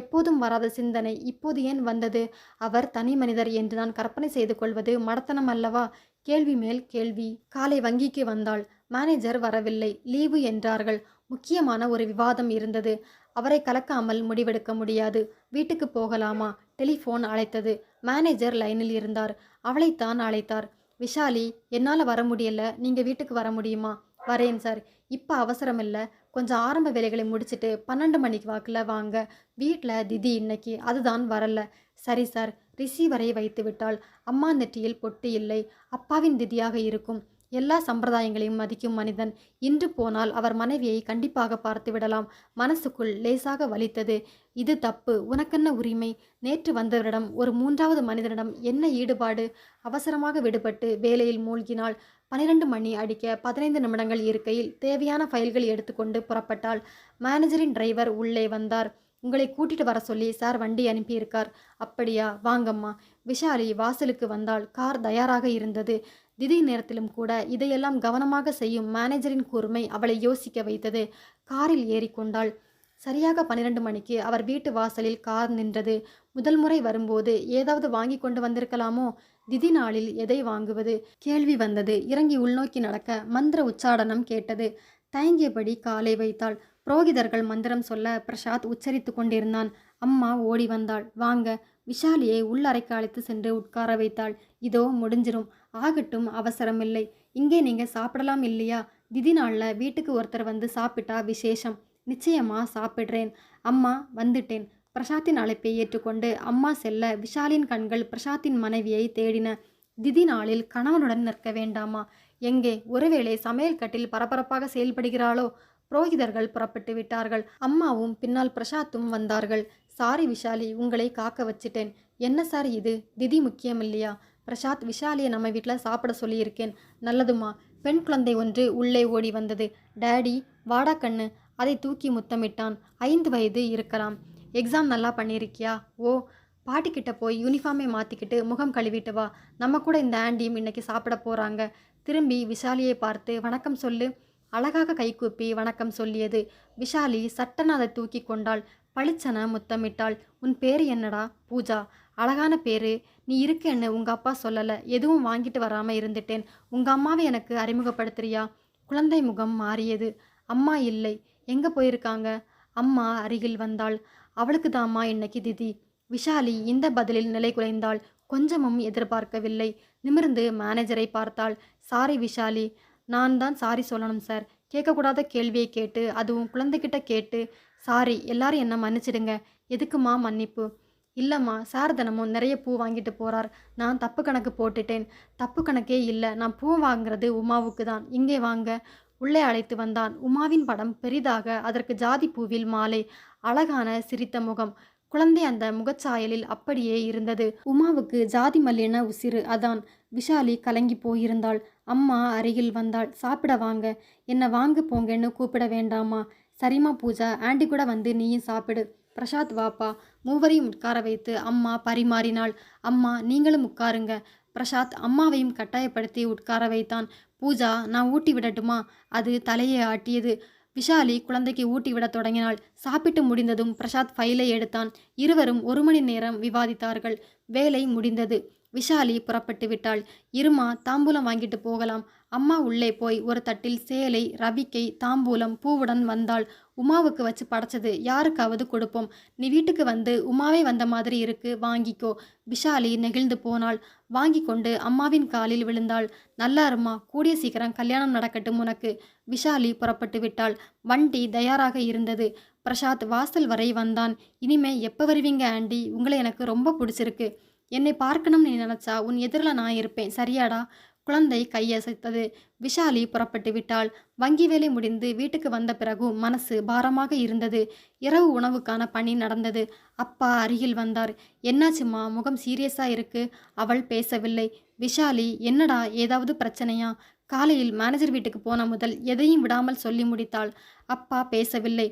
எப்போதும் வராத சிந்தனை இப்போது ஏன் வந்தது? அவர் தனி மனிதர் என்று நான் கற்பனை செய்து கொள்வது மடத்தனம் அல்லவா? கேள்வி மேல் கேள்வி. காலை வங்கிக்கு வந்தாள். மேனேஜர் வரவில்லை, லீவு என்றார்கள். முக்கியமான ஒரு விவாதம் இருந்தது. அவரை கலக்காமல் முடிவெடுக்க முடியாது. வீட்டுக்கு போகலாமா? டெலிஃபோன் அழைத்தது. மேனேஜர் லைனில் இருந்தார். அவளைத்தான் அழைத்தார். விஷாலி, என்னால் வர முடியல, நீங்கள் வீட்டுக்கு வர முடியுமா? வரேன் சார். இப்போ அவசரம் இல்லை. கொஞ்சம் ஆரம்ப வேலைகளை முடிச்சுட்டு 12 மணிக்கு வாக்கில் வாங்க. வீட்டில் திதி இன்னைக்கு, அதுதான் வரல. சரி சார். ரிசீவரை வைத்து விட்டாள். அம்மா நெற்றியில் பொட்டு இல்லை. அப்பாவின் திதியாக இருக்கும். எல்லா சம்பிரதாயங்களையும் மதிக்கும் மனிதன். இன்று போனால் அவர் மனைவியை கண்டிப்பாக பார்த்து விடலாம். மனசுக்குள் லேசாக வலித்தது. இது தப்பு. உனக்கென்ன உரிமை? நேற்று வந்தவரிடம் ஒரு 3வது மனிதனிடம் என்ன ஈடுபாடு? அவசரமாக விடுபட்டு வேலையில் மூழ்கினாள். 12 மணி அடிக்க 15 நிமிடங்கள் இருக்கையில் தேவையான ஃபைல்கள் எடுத்துக்கொண்டு புறப்பட்டாள். மேனேஜரின் டிரைவர் உள்ளே வந்தார். உங்களை கூட்டிட்டு வர சொல்லி சார் வண்டி அனுப்பியிருக்கார். அப்படியா? வாங்கம்மா. விஷாலி வாசலுக்கு வந்தாள். கார் தயாராக இருந்தது. திடீர் நேரத்திலும் கூட இதையெல்லாம் கவனமாக செய்யும் மேனேஜரின் கூர்மை அவளை யோசிக்க வைத்தது. காரில் ஏறிக்கொண்டாள். சரியாக 12 மணிக்கு அவர் வீட்டு வாசலில் கார் நின்றது. முதல் முறை வரும்போது ஏதாவது வாங்கி கொண்டு வந்திருக்கலாமோ? திதி நாளில் எதை வாங்குவது? கேள்வி வந்தது. இறங்கி உள்நோக்கி நடக்க மந்திர உச்சாடனம் கேட்டது. தயங்கியபடி காலை வைத்தாள். புரோகிதர்கள் மந்திரம் சொல்ல பிரசாத் உச்சரித்து கொண்டிருந்தான். அம்மா ஓடி வந்தாள். வாங்க. விஷாலியை உள்ளறைக்கு அழைத்து சென்று உட்கார வைத்தாள். இதோ முடிஞ்சிரும். ஆகட்டும், அவசரமில்லை. இங்கே நீங்கள் சாப்பிடலாம் இல்லையா? திதி நாளில் வீட்டுக்கு ஒருத்தர் வந்து சாப்பிட்டா விசேஷம். நிச்சயமா சாப்பிட்றேன். அம்மா வந்துட்டேன். பிரசாத்தின் அழைப்பை ஏற்றுக்கொண்டு அம்மா செல்ல விஷாலின் கண்கள் பிரசாத்தின் மனைவியை தேடின. திதி நாளில் கணவனுடன் நிற்க வேண்டாமா? எங்கே? ஒருவேளை சமையல் கட்டில் பரபரப்பாக செயல்படுகிறாளோ? புரோகிதர்கள் புறப்பட்டு விட்டார்கள். அம்மாவும் பின்னால் பிரசாத்தும் வந்தார்கள். சாரி விஷாலி, உங்களை காக்க வச்சிட்டேன். என்ன சார் இது? திதி முக்கியம் இல்லையா? பிரசாத், விஷாலியை நம்ம வீட்டில் சாப்பிட சொல்லியிருக்கேன். நல்லதுமா. பெண் குழந்தை ஒன்று உள்ளே ஓடி வந்தது. டேடி, வாடா கண்ணு. அதை தூக்கி முத்தமிட்டான். 5 வயது இருக்கலாம். எக்ஸாம் நல்லா பண்ணியிருக்கியா? ஓ. பாட்டிக்கிட்ட போய் யூனிஃபார்மை மாற்றிக்கிட்டு முகம் கழுவிட்டு வா. நம்ம கூட இந்த ஆண்டியும் இன்னைக்கு சாப்பிட போகிறாங்க. திரும்பி விஷாலியை பார்த்து வணக்கம் சொல்லு. அழகாக கைகூப்பி வணக்கம் சொல்லியது. விஷாலி சட்டன அதை தூக்கி கொண்டாள். பளிச்சன முத்தமிட்டாள். உன் பேர் என்னடா? பூஜா. அழகான பேரு. நீ இருக்கேன்னு உங்கள் அப்பா சொல்லலை. எதுவும் வாங்கிட்டு வராமல் இருந்துட்டேன். உங்கள் அம்மாவை எனக்கு அறிமுகப்படுத்துறியா? குழந்தை முகம் மாறியது. அம்மா இல்லை. எங்கே போயிருக்காங்க? அம்மா அருகில் வந்தாள். அவளுக்கு தாம்மா இன்னைக்கு திதி. விஷாலி இந்த பதிலில் நிலை குலைந்தாள். கொஞ்சமும் எதிர்பார்க்கவில்லை. நிமிர்ந்து மேனேஜரை பார்த்தாள். சாரி விஷாலி. நான் தான் சாரி சொல்லணும் சார். கேட்கக்கூடாத கேள்வியை கேட்டு, அதுவும் குழந்தைகிட்ட கேட்டு, சாரி எல்லாரும் என்ன மன்னிச்சிடுங்க. எதுக்குமா மன்னிப்பு? இல்லம்மா, சார் தினமும் நிறைய பூ வாங்கிட்டு போறார். நான் தப்பு கணக்கு போட்டுட்டேன். தப்பு கணக்கே இல்ல. நான் பூ வாங்குறது உமாவுக்கு தான். இங்கே வாங்க. உள்ளே அழைத்து வந்தான். உமாவின் படம் பெரிதாக, அதற்கு ஜாதி பூவில் மாலை. அழகான சிரித்த முகம். குழந்தை அந்த முகச்சாயலில் அப்படியே இருந்தது. உமாவுக்கு ஜாதி மல்லின உசிறு. அதான். விஷாலி கலங்கி போயிருந்தாள். அம்மா அருகில் வந்தாள். சாப்பிட வாங்க. என்ன வாங்க போங்கன்னு கூப்பிட வேண்டாமா? சரிம்மா பூஜா, ஆண்டி கூட வந்து நீயும் சாப்பிடு. பிரசாத் வாப்பா. மூவரையும் உட்கார வைத்து அம்மா பரிமாறினாள். அம்மா நீங்களும் உட்காருங்க. பிரசாத் அம்மாவையும் கட்டாயப்படுத்தி உட்கார வைத்தான். பூஜா, நான் ஊட்டி விடட்டுமா? அது தலையை ஆட்டியது. விஷாலி குழந்தைக்கு ஊட்டி விடத் தொடங்கினாள். சாப்பிட்டு முடிந்ததும் பிரசாத் ஃபைலை எடுத்தான். இருவரும் 1 மணி நேரம் விவாதித்தார்கள். வேலை முடிந்தது. விஷாலி புறப்பட்டு விட்டாள். இருமா, தாம்பூலம் வாங்கிட்டு போகலாம். அம்மா உள்ளே போய் ஒரு தட்டில் சேலை, ரவிக்கை, தாம்பூலம், பூவுடன் வந்தாள். உமாவுக்கு வச்சு படைச்சது யாருக்காவது கொடுப்போம். நீ வீட்டுக்கு வந்து உமாவே வந்த மாதிரி இருக்கு, வாங்கிக்கோ. விஷாலி நெகிழ்ந்து போனாள். வாங்கி கொண்டு அம்மாவின் காலில் விழுந்தாள். நல்லா இருமா, கூடிய சீக்கிரம் கல்யாணம் நடக்கட்டும் உனக்கு. விஷாலி புறப்பட்டு விட்டாள். வண்டி தயாராக இருந்தது. பிரசாத் வாசல் வரை வந்தான். இனிமே எப்போ வருவீங்க ஆண்டி? உங்களை எனக்கு ரொம்ப பிடிச்சிருக்கு. என்னை பார்க்கணும்னு நீ நினச்சா உன் எதிரில் நான் இருப்பேன், சரியாடா? குழந்தை கையசைத்தது. விஷாலி புறப்பட்டு விட்டாள். வங்கி வேலை முடிந்து வீட்டுக்கு வந்த பிறகு மனசு பாரமாக இருந்தது. இரவு உணவுக்கான பணி நடந்தது. அப்பா அருகில் வந்தார். என்னாச்சும்மா, முகம் சீரியஸா இருக்கு? அவள் பேசவில்லை. விஷாலி, என்னடா, ஏதாவது பிரச்சனையா? காலையில் மேனேஜர் வீட்டுக்கு போன முதல் எதையும் விடாமல் சொல்லி முடித்தாள். அப்பா பேசவில்லை.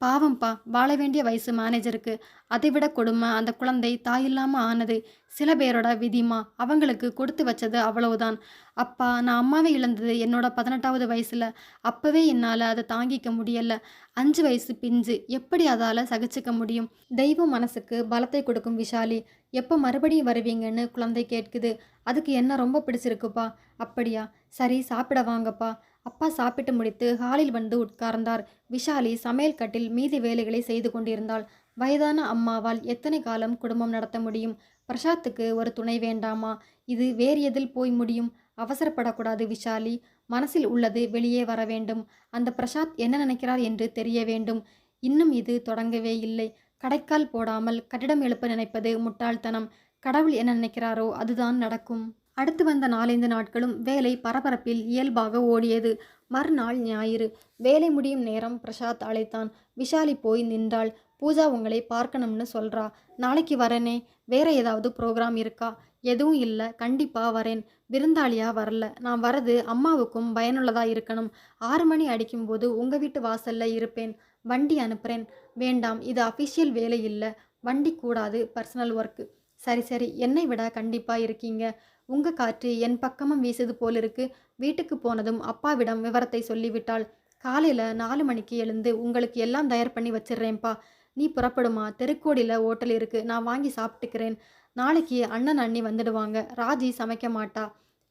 பாவம்பா, வாழ வேண்டிய வயசு மேனேஜருக்கு. அதைவிட கொடுமை அந்த குழந்தை தாயில்லாமல் ஆனது. சில பேரோட விதிமா, அவங்களுக்கு கொடுத்து வச்சது அவ்வளவுதான். அப்பா, நான் அம்மாவை இழந்தது என்னோட 18வது வயசில். அப்போவே என்னால் அதை தாங்கிக்க முடியல. 5 வயசு பிஞ்சு, எப்படி அதால் சகிச்சுக்க முடியும்? தெய்வம் மனசுக்கு பலத்தை கொடுக்கும் விஷாலி. எப்போ மறுபடியும் வருவீங்கன்னு குழந்தை கேட்குது. அதுக்கு என்ன ரொம்ப பிடிச்சிருக்குப்பா. அப்படியா? சரி, சாப்பிட வாங்கப்பா. அப்பா சாப்பிட்டு முடித்து ஹாலில் வந்து உட்கார்ந்தார். விஷாலி சமையல் கட்டில் மீதி வேலைகளை செய்து கொண்டிருந்தாள். வயதான அம்மாவால் எத்தனை காலம் குடும்பம் நடத்த முடியும்? பிரசாத்துக்கு ஒரு துணை வேண்டாமா? இது வேறு எதில் போய் முடியும்? அவசரப்படக்கூடாது விஷாலி. மனசில் உள்ளது வெளியே வர வேண்டும். அந்த பிரசாத் என்ன நினைக்கிறார் என்று தெரிய வேண்டும். இன்னும் இது தொடங்கவே இல்லை. கடைக்கால் போடாமல் கட்டிடம் எழுப்ப நினைப்பது முட்டாள்தனம். கடவுள் என்ன நினைக்கிறாரோ அதுதான் நடக்கும். அடுத்து வந்த 4-5 நாட்களும் வேலை பரபரப்பில் இயல்பாக ஓடியது. மறுநாள் ஞாயிறு. வேலை முடியும் நேரம் பிரசாத் அழைத்தான். விஷாலி போய் நின்றாள். பூஜா உங்களை பார்க்கணும்னு சொல்றா. நாளைக்கு வரனே. வேற ஏதாவது ப்ரோக்ராம் இருக்கா? எதுவும் இல்லை, கண்டிப்பாக வரேன். விருந்தாளியாக வரல. நான் வரது அம்மாவுக்கும் பயனுள்ளதாக இருக்கணும். 6 மணி அடிக்கும்போது உங்கள் வீட்டு வாசலில் இருப்பேன். வண்டி அனுப்புகிறேன். வேண்டாம், இது அஃபிஷியல் வேலை இல்லை. வண்டி கூடாது, பர்சனல் ஒர்க்கு. சரி சரி, என்னை விட கண்டிப்பாக இருக்கீங்க. உங்கள் காற்று என் பக்கமும் வீசுது போலிருக்கு. வீட்டுக்கு போனதும் அப்பாவிடம் விவரத்தை சொல்லிவிட்டாள். காலையில் 4 மணிக்கு எழுந்து உங்களுக்கு எல்லாம் தயார் பண்ணி வச்சிடுறேன்ப்பா. நீ புறப்படுமா? தெருக்கோடியில் ஓட்டல் இருக்குது, நான் வாங்கி சாப்பிட்டுக்கிறேன். நாளைக்கு அண்ணன் அண்ணி வந்துடுவாங்க. ராஜி சமைக்க மாட்டா.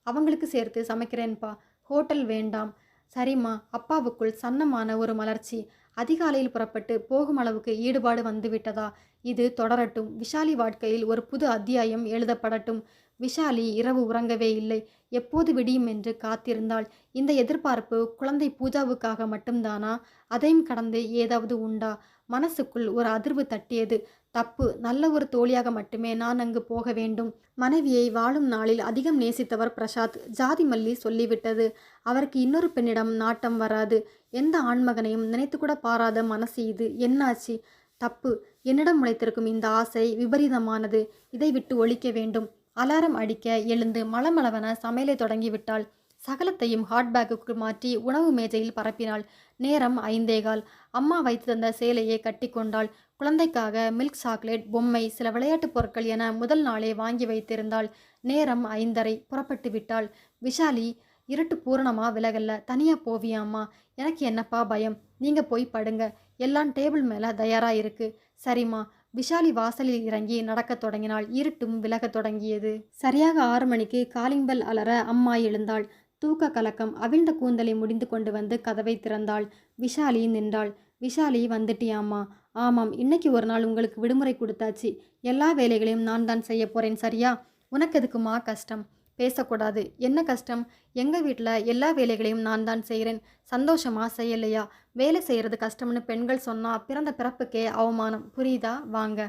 அவங்களுக்கு சேர்த்து சமைக்கிறேன்ப்பா. ஹோட்டல் வேண்டாம். சரிம்மா. அப்பாவுக்குள் சன்னமான ஒரு மலர்ச்சி. அதிகாலையில் புறப்பட்டு போகும் அளவுக்கு ஈடுபாடு வந்துவிட்டதா? இது தொடரட்டும். விஷாலி வாழ்க்கையில் ஒரு புது அத்தியாயம் எழுதப்படட்டும். விஷாலி இரவு உறங்கவே இல்லை. எப்போது விடியும் என்று காத்திருந்தாள். இந்த எதிர்பார்ப்பு குழந்தை பூஜாவுக்காக மட்டும்தானா? அதையும் கடந்து ஏதாவது உண்டா? மனசுக்குள் ஒரு அதிர்வு தட்டியது. தப்பு. நல்ல ஒரு தோழியாக மட்டுமே நான் அங்கு போக வேண்டும். மனைவியை வாழும் நாளில் அதிகம் நேசித்தவர் பிரசாத். ஜாதி மல்லி சொல்லிவிட்டது. அவருக்கு இன்னொரு பெண்ணிடம் நாட்டம் வராது. எந்த ஆண்மகனையும் நினைத்து கூட பாராத மனசு இது. என்னாச்சு? தப்பு. என்னிடம் முளைத்திருக்கும் இந்த ஆசை விபரீதமானது. இதை விட்டு ஒழிக்க வேண்டும். அலாரம் அடிக்க எழுந்து மளமளவென சமையலை தொடங்கிவிட்டாள். சகலத்தையும் ஹாட்பேக்குக்கு மாற்றி உணவு மேஜையில் பரப்பினாள். நேரம் 5:15. அம்மா வைத்து தந்த சேலையை கட்டி கொண்டாள். குழந்தைக்காக மில்க் சாக்லேட், பொம்மை, சில விளையாட்டுப் பொருட்கள் என முதல் நாளே வாங்கி வைத்திருந்தாள். நேரம் 5:30. புறப்பட்டு விட்டாள். விஷாலி, இருட்டு பூரணமாக விலகல்ல. தனியாக போவியாம்மா? எனக்கு என்னப்பா பயம். நீங்கள் போய் படுங்க. எல்லாம் டேபிள் மேலே தயாராக இருக்கு. சரிம்மா. விஷாலி வாசலில் இறங்கி நடக்கத் தொடங்கினாள். இருட்டும் விலகத் தொடங்கியது. சரியாக 6 மணிக்கு காலிங் பெல் அலற அம்மா எழுந்தாள். தூக்க கலக்கம். அவிழ்ந்த கூந்தலை முடிந்து கொண்டு வந்து கதவை திறந்தாள். விஷாலி நின்றாள். விஷாலி, வந்துட்டியாம்மா? ஆமாம், இன்னைக்கு ஒரு நாள் உங்களுக்கு விடுமுறை கொடுத்தாச்சு. எல்லா வேலைகளையும் நான் தான் செய்ய போகிறேன், சரியா? உனக்கு எதுக்குமா கஷ்டம்? பேசக்கூடாது. என்ன கஷ்டம்? எங்க வீட்ல எல்லா வேலைகளையும் நான் தான் செய்றேன். சந்தோஷமா செய்யலையா? வேலை செய்யறது கஷ்டம்னு பெண்கள் சொன்னா பிறந்த பிறப்புக்கே அவமானம். புரியுதா? வாங்க.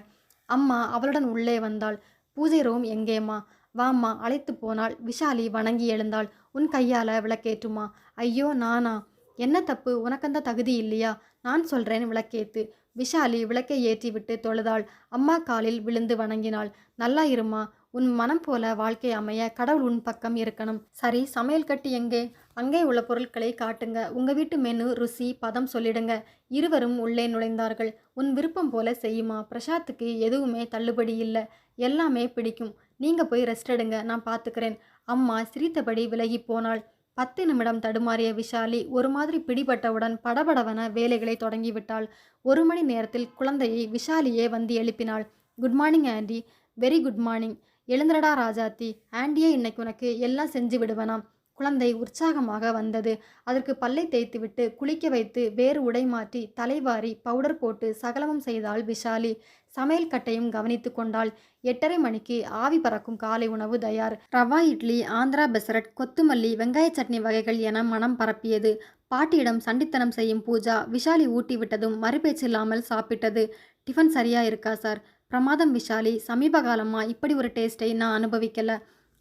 அம்மா அவளுடன் உள்ளே வந்தாள். பூஜை ரூம் எங்கேம்மா? வாம்மா அழைத்து போனாள். விஷாலி வணங்கி எழுந்தாள். உன் கையால விளக்கேற்றுமா? ஐயோ நானா? என்ன தப்பு? உனக்கந்த தகுதி இல்லையா? நான் சொல்றேன் விளக்கேத்து. விஷாலி விளக்கை ஏற்றிவிட்டு தொழுதாள். அம்மா காலில் விழுந்து வணங்கினாள். நல்லா இருமா. உன் மனம் போல வாழ்க்கை அமைய கடவுள் உன் பக்கம் இருக்கணும். சரி, சமையல் கட்டு எங்கே? அங்கே உள்ள பொருட்களை காட்டுங்க. உங்க வீட்டு மெனு, ருசி, பதம் சொல்லிடுங்க. இருவரும் உள்ளே நுழைந்தார்கள். உன் விருப்பம் போல செய்யுமா. பிரசாத்துக்கு எதுவுமே தள்ளுபடி இல்லை. எல்லாமே பிடிக்கும். நீங்க போய் ரெஸ்ட் எடுங்க. நான் பார்த்துக்கிறேன். அம்மா சிரித்தபடி விலகி போனாள். 10 நிமிடம் தடுமாறிய விஷாலி ஒரு மாதிரி பிடிபட்டவுடன் படபடவென வேலைகளை தொடங்கிவிட்டாள். 1 மணி நேரத்தில் குழந்தையை விஷாலியே வந்து எழுப்பினாள். Good morning aunty. Very good morning. எழுந்திரடா ராஜாத்தி. ஆண்டியே இன்னைக்கு உனக்கு எல்லாம் செஞ்சு விடுவனாம். குழந்தை உற்சாகமாக வந்தது. அதற்கு பல்லை தேய்த்துவிட்டு குளிக்க வைத்து வேறு உடை மாற்றி தலைவாரி பவுடர் போட்டு சகலமும் செய்தாள் விஷாலி. சமையல் கட்டையும் கவனித்து கொண்டாள். 8:30 மணிக்கு ஆவி பறக்கும் காலை உணவு தயார். ரவா இட்லி, ஆந்திரா பெசரட், கொத்துமல்லி, வெங்காய சட்னி வகைகள் என மனம் பரப்பியது. பாட்டியிடம் சண்டித்தனம் செய்யும் பூஜா விஷாலி ஊட்டி விட்டதும் மறுபேச்சில்லாமல் சாப்பிட்டது. டிஃபன் சரியா இருக்கா சார்? பிரமாதம் விஷாலி. சமீப காலமா இப்படி ஒரு டேஸ்ட்டை நான் அனுபவிக்கல.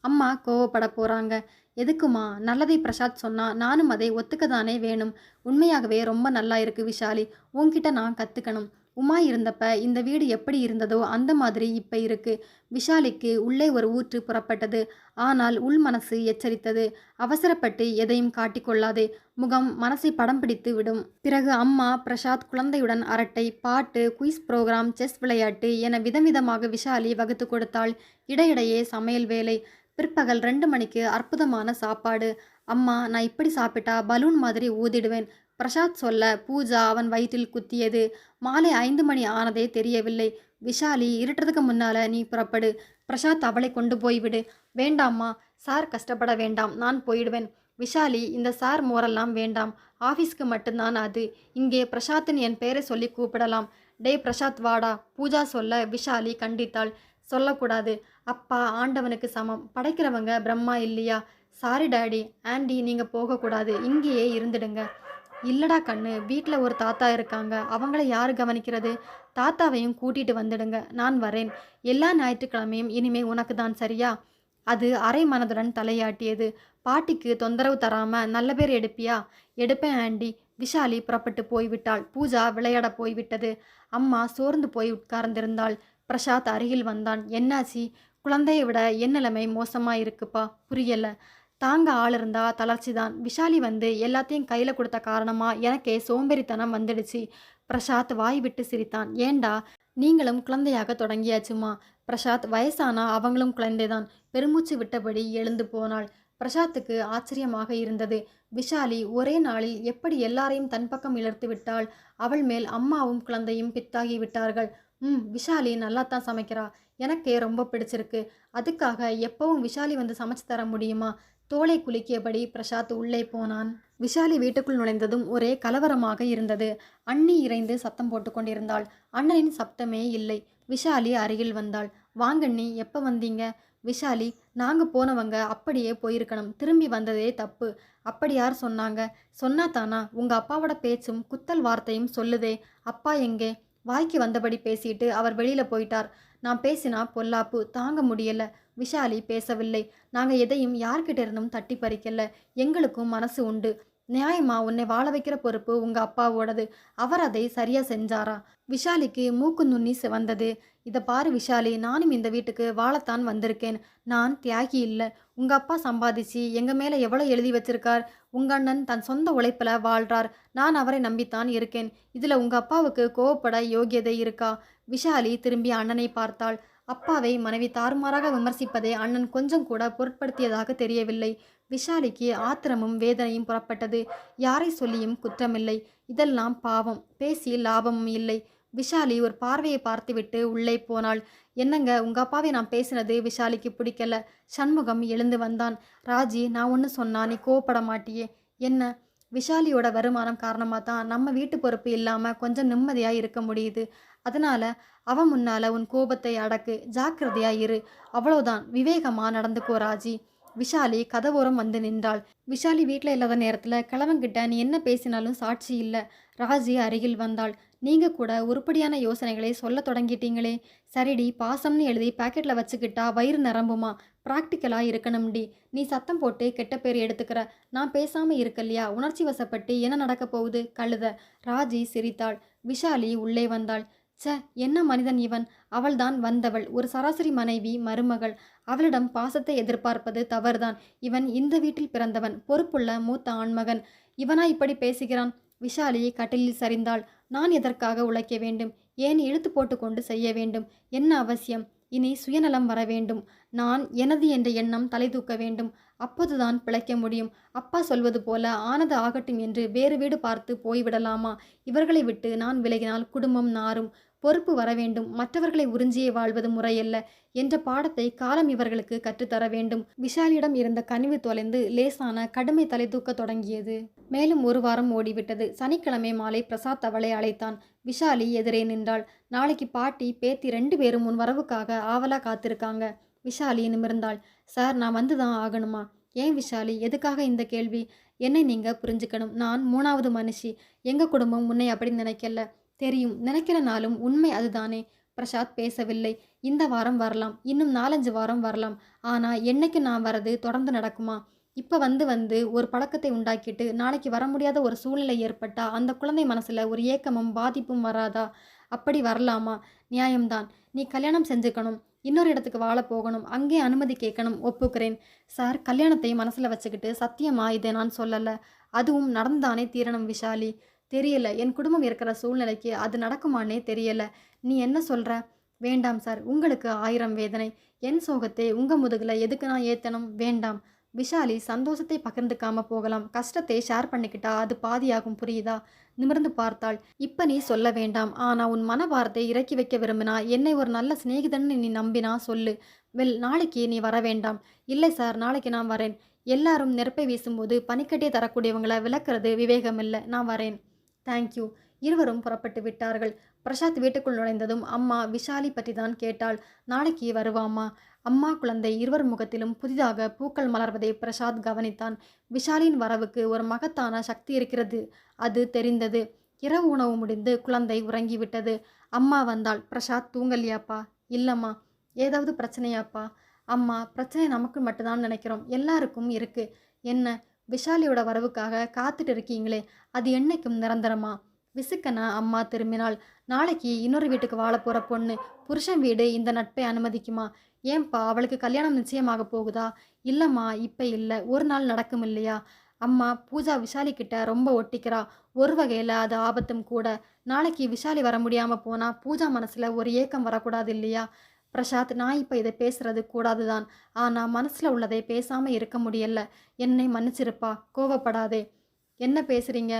அம்மா கோவப்பட போறாங்க. எதுக்குமா? நல்லதை பிரசாத் சொன்னா நானும் அதை ஒத்துக்கதானே வேணும். உண்மையாகவே ரொம்ப நல்லா இருக்கு விஷாலி. உன்கிட்ட நான் கத்துக்கணும். உமா இருந்தப்ப இந்த வீடு எப்படி இருந்ததோ அந்த மாதிரி இப்ப இருக்கு. விஷாலிக்கு உள்ளே ஒரு ஊற்று புறப்பட்டது. ஆனால் உள் மனசு எச்சரித்தது. அவசரப்பட்டு எதையும் காட்டிக்கொள்ளாதே. முகம் மனசை படம் பிடித்து விடும். பிறகு அம்மா, பிரசாத் குழந்தையுடன் அரட்டை, பாட்டு, குயிஸ் புரோகிராம், செஸ் விளையாட்டு என விதவிதமாக விஷாலி வகுத்து கொடுத்தாள். இடையிடையே சமையல் வேலை. பிற்பகல் 2 மணிக்கு அற்புதமான சாப்பாடு. அம்மா, நான் இப்படி சாப்பிட்டா பலூன் மாதிரி ஊதிடுவேன். பிரசாத் சொல்ல பூஜா அவன் வயிற்றில் குத்தியது. மாலை 5 மணி ஆனதே தெரியவில்லை. விஷாலி, இருட்டுறதுக்கு முன்னால நீ புறப்படு. பிரசாத் அவளை கொண்டு போய்விடு. வேண்டாம்மா, சார் கஷ்டப்பட வேண்டாம், நான் போயிடுவேன். விஷாலி, இந்த சார் மோரெல்லாம் வேண்டாம். ஆஃபீஸ்க்கு மட்டும்தான் அது. இங்கே பிரசாத்னு என் பெயரை சொல்லி கூப்பிடலாம். டே பிரசாத் வாடா. பூஜா சொல்ல விஷாலி கண்டித்தாள். சொல்லக்கூடாது. அப்பா ஆண்டவனுக்கு சமம். படைக்கிறவங்க பிரம்மா இல்லையா? Sorry daddy. ஆண்டி, நீங்கள் போகக்கூடாது. இங்கேயே இருந்துடுங்க. இல்லடா கண்ணு, வீட்டில் ஒரு தாத்தா இருக்காங்க. அவங்கள யார் கவனிக்கிறது? தாத்தாவையும் கூட்டிட்டு வந்துடுங்க. நான் வரேன். எல்லா ஞாயிற்றுக்கிழமையும் இனிமே உனக்கு தான், சரியா? அது அரை மனதுடன் தலையாட்டியது. பாட்டிக்கு தொந்தரவு தராம நல்ல பேர் எடுப்பியா? எடுப்பேன் ஆண்டி. விஷாலி புறப்பட்டு போய்விட்டாள். பூஜா விளையாட போய்விட்டது. அம்மா சோர்ந்து போய் உட்கார்ந்திருந்தாள். பிரசாத் அருகில் வந்தான். என்னாச்சி? குழந்தையை விட என் நிலைமை மோசமா இருக்குப்பா. புரியல. தாங்க ஆள் இருந்தா தளர்ச்சி தான். விஷாலி வந்து எல்லாத்தையும் கையில் கொடுத்த காரணமா எனக்கே சோம்பேறித்தனம் வந்துடுச்சு. பிரசாத் வாய் விட்டு சிரித்தான். ஏண்டா, நீங்களும் குழந்தையாக தொடங்கியாச்சுமா? பிரசாத், வயசானா அவங்களும் குழந்தைதான். பெருமூச்சு விட்டபடி எழுந்து போனாள். பிரசாத்துக்கு ஆச்சரியமாக இருந்தது. விஷாலி ஒரே நாளில் எப்படி எல்லாரையும் தன் பக்கம் இழுத்து விட்டாள். அவள் மேல் அம்மாவும் குழந்தையும் பித்தாகி விட்டார்கள். விஷாலி நல்லாத்தான் சமைக்கிறா. எனக்கே ரொம்ப பிடிச்சிருக்கு. அதுக்காக எப்பவும் விஷாலி வந்து சமைச்சு தர முடியுமா? தோலை குலுக்கியபடி பிரசாத் உள்ளே போனான். விஷாலி வீட்டுக்குள் நுழைந்ததும் ஒரே கலவரமாக இருந்தது. அண்ணி இறைந்து சத்தம் போட்டு கொண்டிருந்தாள். அண்ணனின் சப்தமே இல்லை. விஷாலி அருகில் வந்தாள். வாங்கண்ணி, எப்போ வந்தீங்க? விஷாலி, நாங்கள் போனவங்க அப்படியே போயிருக்கணும். திரும்பி வந்ததே தப்பு. அப்படி யார் சொன்னாங்க? சொன்னா தானா? உங்கள் அப்பாவோட பேச்சும் குத்தல் வார்த்தையும் சொல்லுதே. அப்பா எங்கே? வாய்க்கு வந்தபடி பேசிட்டு அவர் வெளியில போயிட்டார். நான் பேசினா பொல்லாப்பு தாங்க முடியல. விஷாலி பேசவில்லை. நாங்கள் எதையும் யார்கிட்ட இருந்தும் தட்டி பறிக்கல. எங்களுக்கும் மனசு உண்டு. நியாயமா உன்னை வாழ வைக்கிற பொறுப்பு உங்க அப்பாவோடது. அவர் அதை சரியா செஞ்சாரா? விஷாலிக்கு மூக்கு நுண்ணி சிவந்தது. இதை பாரு விஷாலி, நானும் இந்த வீட்டுக்கு வாழத்தான் வந்திருக்கேன். நான் தியாகி இல்லை. உங்க அப்பா சம்பாதிச்சு எங்க மேல எவ்வளோ எழுதி வச்சிருக்கார். உங்க அண்ணன் தன் சொந்த உழைப்பில் வாழ்றார். நான் அவரை நம்பித்தான் இருக்கேன். இதுல உங்க அப்பாவுக்கு கோவப்பட யோகியதை இருக்கா? விஷாலி திரும்பி அண்ணனை பார்த்தாள். அப்பாவை மனைவி தாறுமாறாக விமர்சிப்பதை அண்ணன் கொஞ்சம் கூட பொருட்படுத்தியதாக தெரியவில்லை. விஷாலிக்கு ஆத்திரமும் வேதனையும் புறப்பட்டது. யாரை சொல்லியும் குற்றமில்லை. இதெல்லாம் பாவம். பேசி லாபமும் இல்லை. விஷாலி ஒரு பார்வையை பார்த்துவிட்டு உள்ளே போனாள். என்னங்க, உங்க அப்பாவை நான் பேசினது விஷாலிக்கு பிடிக்கல. சண்முகம் எழுந்து வந்தான். ராஜி, நான் ஒன்று சொன்னா நீ கோவப்பட மாட்டியே? என்ன? விஷாலியோட வருமானம் காரணமாக தான் நம்ம வீட்டு பொறுப்பு இல்லாமல் கொஞ்சம் நிம்மதியாக இருக்க முடியுது. அதனால அவன் முன்னால உன் கோபத்தை அடக்கு. ஜாக்கிரதையா இரு. அவ்வளோதான். விவேகமாக நடந்துக்கோ ராஜி. விஷாலி கதவோரம் வந்து நின்றாள். விஷாலி வீட்டில் இல்லாத நேரத்தில் கிழவன்கிட்ட நீ என்ன பேசினாலும் சாட்சி இல்லை. ராஜி அருகில் வந்தாள். நீங்க கூட உருப்படியான யோசனைகளை சொல்ல தொடங்கிட்டீங்களே. சரிடி, பாசம்னு எழுதி பாக்கெட்டில் வச்சுக்கிட்டா வயிறு நிரம்புமா? ப்ராக்டிக்கலாக இருக்கணும்டி. நீ சத்தம் போட்டு கெட்ட பேர் எடுத்துக்கிற. நான் பேசாமல் இருக்கலையா? உணர்ச்சி வசப்பட்டு என்ன நடக்க போகுது கழுத. ராஜி சிரித்தாள். விஷாலி உள்ளே வந்தாள். ச்ச, என்ன மனிதன் இவன்? அவள்தான் வந்தவள், ஒரு சராசரி மனைவி, மருமகள். அவளிடம் பாசத்தை எதிர்பார்ப்பது தவறுதான். இவன் இந்த வீட்டில் பிறந்தவன், பொறுப்புள்ள மூத்த ஆண்மகன். இவனா இப்படி பேசுகிறான்? விஷாலி கட்டிலில் சரிந்தாள். நான் எதற்காக உழைக்க வேண்டும்? ஏன் இழுத்து போட்டுக்கொண்டு செய்ய வேண்டும்? என்ன அவசியம்? இனி சுயநலம் வர வேண்டும். நான் எனது என்ற எண்ணம் தலை தூக்க வேண்டும். அப்போதுதான் பிழைக்க முடியும். அப்பா சொல்வது போல ஆனது ஆகட்டும் என்று வேறு வீடு பார்த்து போய்விடலாமா? இவர்களை விட்டு நான் விலகினால் குடும்பம் நாறும். பொறுப்பு வர வேண்டும். மற்றவர்களை உறிஞ்சியே வாழ்வது முறையல்ல என்ற பாடத்தை காலம் இவர்களுக்கு கற்றுத்தர வேண்டும். விஷாலியிடம் இருந்த கனிவு தொலைந்து லேசான கடுமை தலை தூக்க தொடங்கியது. மேலும் ஒரு வாரம் ஓடிவிட்டது. சனிக்கிழமை மாலை பிரசாத் அவளை அழைத்தான். விஷாலி எதிரே நின்றாள். நாளைக்கு பாட்டி பேத்தி 2 பேரும் உன் வரவுக்காக ஆவலா காத்திருக்காங்க. விஷாலி நிமிர்ந்தாள். சார், நான் வந்து தான் ஆகணுமா? ஏன் விஷாலி, எதுக்காக இந்த கேள்வி? என்னை நீங்க புரிஞ்சுக்கணும். நான் 3வது மனுஷி. எங்க குடும்பம் உன்னை அப்படி நினைக்கல. தெரியும், நினைக்கிறனாலும் உண்மை அதுதானே. பிரசாத் பேசவில்லை. இந்த வாரம் வரலாம், இன்னும் 4-5 வாரம் வரலாம். ஆனா என்னைக்கு நான் வரது தொடர்ந்து நடக்குமா? இப்ப வந்து ஒரு பழக்கத்தை உண்டாக்கிட்டு நாளைக்கு வர முடியாத ஒரு சூழ்நிலை ஏற்பட்டா அந்த குழந்தை மனசுல ஒரு ஏக்கமும் பாதிப்பும் வராதா? அப்படி வரலாமா? நியாயம்தான். நீ கல்யாணம் செஞ்சுக்கணும், இன்னொரு இடத்துக்கு வாழ போகணும், அங்கே அனுமதி கேட்கணும், ஒப்புக்கிறேன். சார், கல்யாணத்தை மனசுல வச்சுக்கிட்டு சத்தியமா இதை நான் சொல்லல. அதுவும் நடந்தானே தீரணும் விஷாலி. தெரியல, என் குடும்பம் இருக்கிற சூழ்நிலைக்கு அது நடக்குமானே தெரியல. நீ என்ன சொல்ற? வேண்டாம் சார், உங்களுக்கு 1000 வேதனை. என் சோகத்தை உங்க முதுகுல எதுக்கு நான் ஏத்தணும்? வேண்டாம். விஷாலி சந்தோஷத்தை பகிர்ந்துக்காம போகலாம், கஷ்டத்தை ஷேர் பண்ணிக்கிட்டா அது பாதியாகும், புரியுதா? நிமிர்ந்து பார்த்தாள். இப்ப நீ சொல்ல வேண்டாம். ஆனா உன் மனபாரத்தை இறக்கி வைக்க விரும்பினா, என்னை ஒரு நல்ல சிநேகிதன் நீ நம்பினா சொல்லு. நாளைக்கு நீ வர வேண்டாம். இல்லை சார், நாளைக்கு நான் வரேன். எல்லாரும் நெருப்பை வீசும்போது பனிக்கட்டியை தரக்கூடியவங்களை விளக்குறது விவேகமில்லை. நான் வரேன். தேங்க்யூ. இருவரும் புறப்பட்டு விட்டார்கள். பிரசாத் வீட்டுக்குள் நுழைந்ததும் அம்மா விஷாலி பற்றி தான் கேட்டாள். நாளைக்கு வருவாமா? அம்மா குழந்தை இருவர் முகத்திலும் புதிதாக பூக்கள் மலர்வதை பிரசாத் கவனித்தான். விஷாலின் வரவுக்கு ஒரு மகத்தான சக்தி இருக்கிறது, அது தெரிந்தது. இரவு உணவு முடிந்து குழந்தை உறங்கிவிட்டது. அம்மா வந்தாள். பிரசாத், தூங்கலையாப்பா? இல்லம்மா. ஏதாவது பிரச்சனையாப்பா? அம்மா, பிரச்சனை நமக்கு மட்டும்தான் நினைக்கிறோம், எல்லாருக்கும் இருக்கு. என்ன? விஷாலியோட வரவுக்காக காத்துட்டு இருக்கீங்களே, அது என்னைக்கும் நிரந்தரமா? விசுக்கன அம்மா திரும்பினாள். நாளைக்கு இன்னொரு வீட்டுக்கு வாழ போற பொண்ணு, புருஷன் வீடு இந்த நட்பை அனுமதிக்குமா? ஏன்பா, அவளுக்கு கல்யாணம் நிச்சயமாக போகுதா? இல்லம்மா, இப்ப இல்லை, ஒரு நாள் நடக்கும் இல்லையா? அம்மா, பூஜா விஷாலி கிட்ட ரொம்ப ஒட்டிக்கிறா. ஒரு வகையில் அது ஆபத்தும் கூட. நாளைக்கு விஷாலி வர முடியாமல் போனால் பூஜா மனசில் ஒரு ஏக்கம் வரக்கூடாது இல்லையா? பிரசாத், நான் இப்போ இதை பேசுறது கூடாது தான். ஆனால் மனசில் உள்ளதை பேசாமல் இருக்க முடியல. என்னை மன்னிச்சிருப்பா, கோவப்படாதே. என்ன பேசுகிறீங்க?